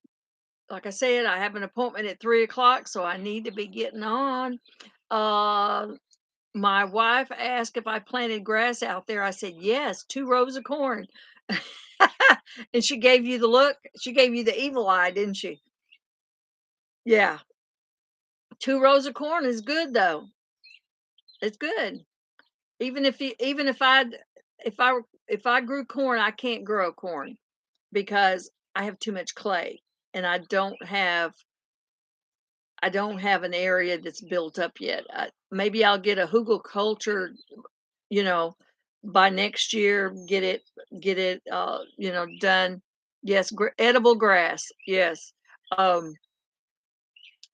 Like I said, I have an appointment at 3 o'clock, so I need to be getting on. Uh, my wife asked if I planted grass out there. I said, yes, 2 rows of corn. And she gave you the look. She gave you the evil eye, didn't she? Yeah. 2 rows of corn is good though. It's good. Even if I if I grew corn, I can't grow corn because I have too much clay and I don't have an area that's built up yet. Maybe I'll get a hugelkultur, you know, by next year, get it done. Yes, edible grass. Yes. Um,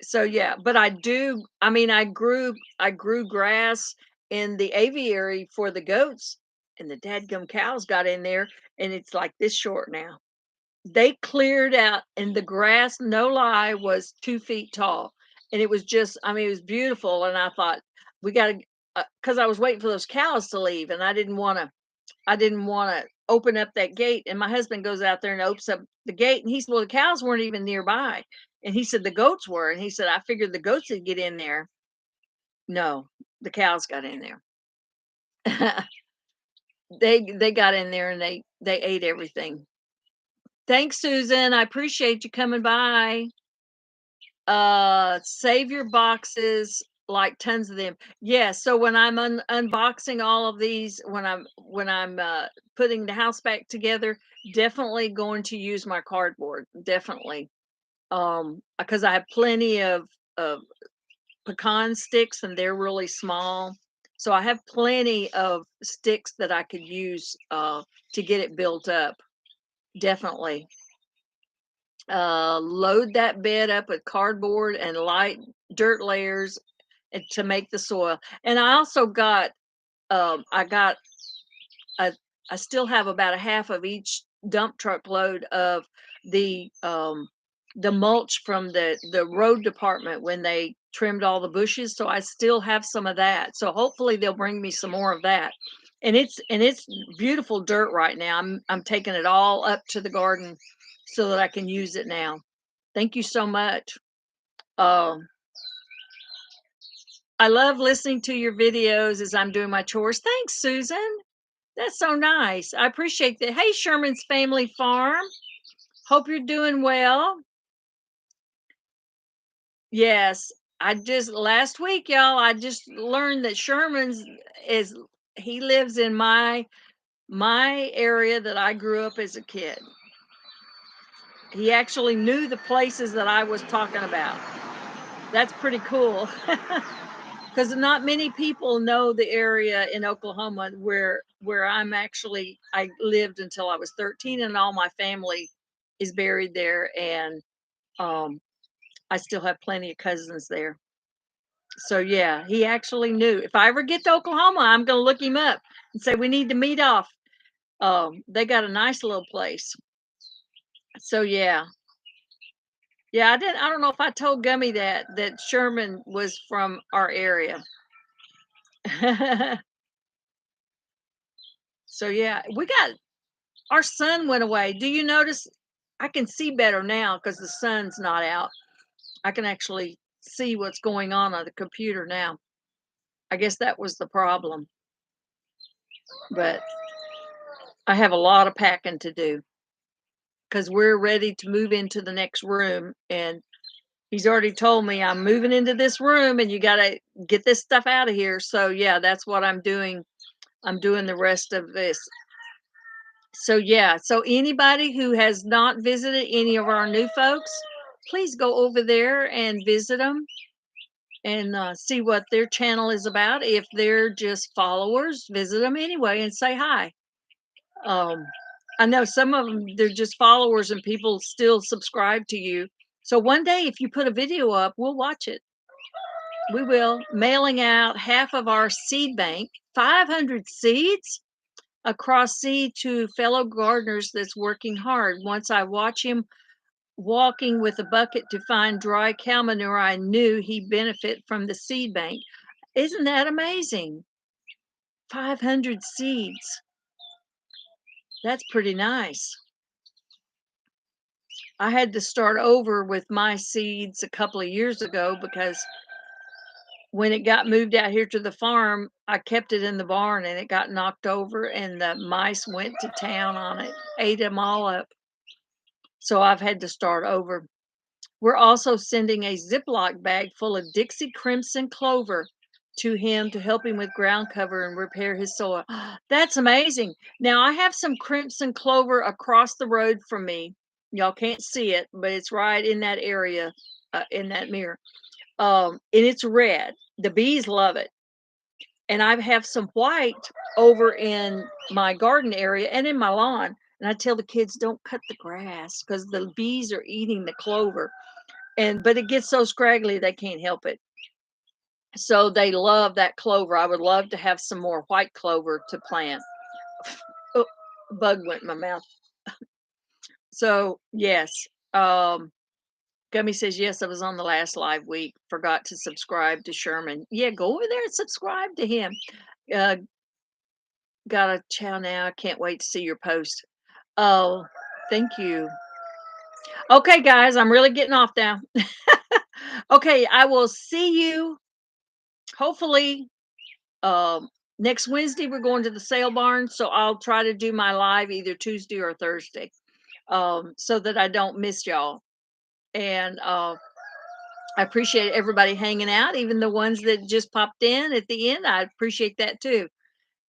so yeah, but I mean, I grew grass in the aviary for the goats, and the dadgum cows got in there, and it's like this short now. They cleared out, and the grass, no lie, was 2 feet tall, and it was just, I mean, it was beautiful. And I thought we got to, because I was waiting for those cows to leave, and I didn't want to open up that gate. And my husband goes out there and opens up the gate, and he said, "Well, the cows weren't even nearby." And he said the goats were, and he said, "I figured the goats would get in there." No, the cows got in there. They got in there and they ate everything. Thanks, Susan. I appreciate you coming by. Save your boxes, like tons of them. Yeah, so when I'm unboxing all of these, when I'm putting the house back together, definitely going to use my cardboard. Definitely. Because I have plenty of pecan sticks and they're really small. So I have plenty of sticks that I could use to get it built up. Definitely. Load that bed up with cardboard and light dirt layers to make the soil. And I also got, I got, a, I still have about a half of each dump truck load of the um, the mulch from the road department when they trimmed all the bushes. So I still have some of that. So hopefully they'll bring me some more of that. And it's beautiful dirt right now. I'm taking it all up to the garden so that I can use it now. Thank you so much. Um, I love listening to your videos as I'm doing my chores. Thanks, Susan. That's so nice. I appreciate that. Hey, Sherman's Family Farm. Hope you're doing well. Yes, I just last week, y'all, I just learned that Sherman's is he lives in my area that I grew up as a kid. He actually knew the places that I was talking about. That's pretty cool. Because not many people know the area in Oklahoma where I lived until I was 13, and all my family is buried there, and um, I still have plenty of cousins there. So yeah, he actually knew. If I ever get to Oklahoma, I'm gonna look him up and say we need to meet off. They got a nice little place. So yeah. Yeah, I don't know if I told Gummy that Sherman was from our area. So yeah, our sun went away. Do you notice? I can see better now because the sun's not out. I can actually see what's going on the computer now. I guess that was the problem. But I have a lot of packing to do because we're ready to move into the next room. And he's already told me I'm moving into this room and you got to get this stuff out of here. So, yeah, that's what I'm doing. I'm doing the rest of this. So, yeah. So, anybody who has not visited any of our new folks, please go over there and visit them and see what their channel is about. If they're just followers, visit them anyway and say hi. Um, I know some of them, they're just followers and people still subscribe to you. So one day, if you put a video up, we'll watch it. We will. Mailing out half of our seed bank, 500 seeds across seed to fellow gardeners that's working hard. Once I watch him walking with a bucket to find dry cow manure, I knew he'd benefit from the seed bank. Isn't that amazing? 500 seeds. That's pretty nice. I had to start over with my seeds a couple of years ago because when it got moved out here to the farm, I kept it in the barn and it got knocked over and the mice went to town on it, ate them all up. So I've had to start over. We're also sending a Ziploc bag full of Dixie Crimson Clover to him to help him with ground cover and repair his soil. That's amazing. Now I have some Crimson Clover across the road from me. Y'all can't see it, but it's right in that area, in that mirror. And it's red. The bees love it. And I have some white over in my garden area and in my lawn. And I tell the kids, don't cut the grass because the bees are eating the clover. But it gets so scraggly they can't help it. So they love that clover. I would love to have some more white clover to plant. Oh, bug went in my mouth. So yes. Gummy says, yes, I was on the last live week. Forgot to subscribe to Sherman. Yeah, go over there and subscribe to him. Uh, Gotta chow now. I can't wait to see your post. Oh, thank you. Okay, guys, I'm really getting off now. Okay, I will see you hopefully next Wednesday. We're going to the sale barn, so I'll try to do my live either Tuesday or Thursday, so that I don't miss y'all. And I appreciate everybody hanging out, even the ones that just popped in at the end. I appreciate that too.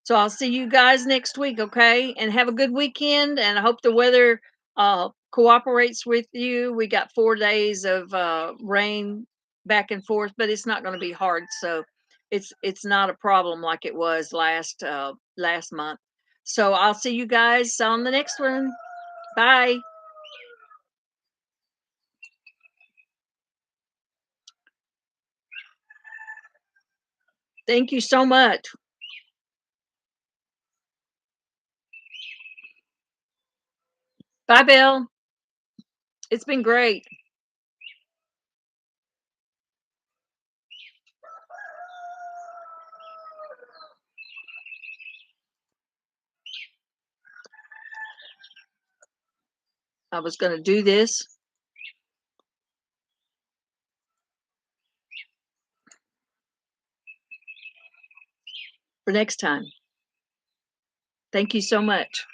So I'll see you guys next week, okay? And have a good weekend. And I hope the weather cooperates with you. We got 4 days of rain back and forth, but it's not going to be hard. So it's not a problem like it was last month. So I'll see you guys on the next one. Bye. Thank you so much. Bye, Bill. It's been great. I was going to do this for next time. Thank you so much.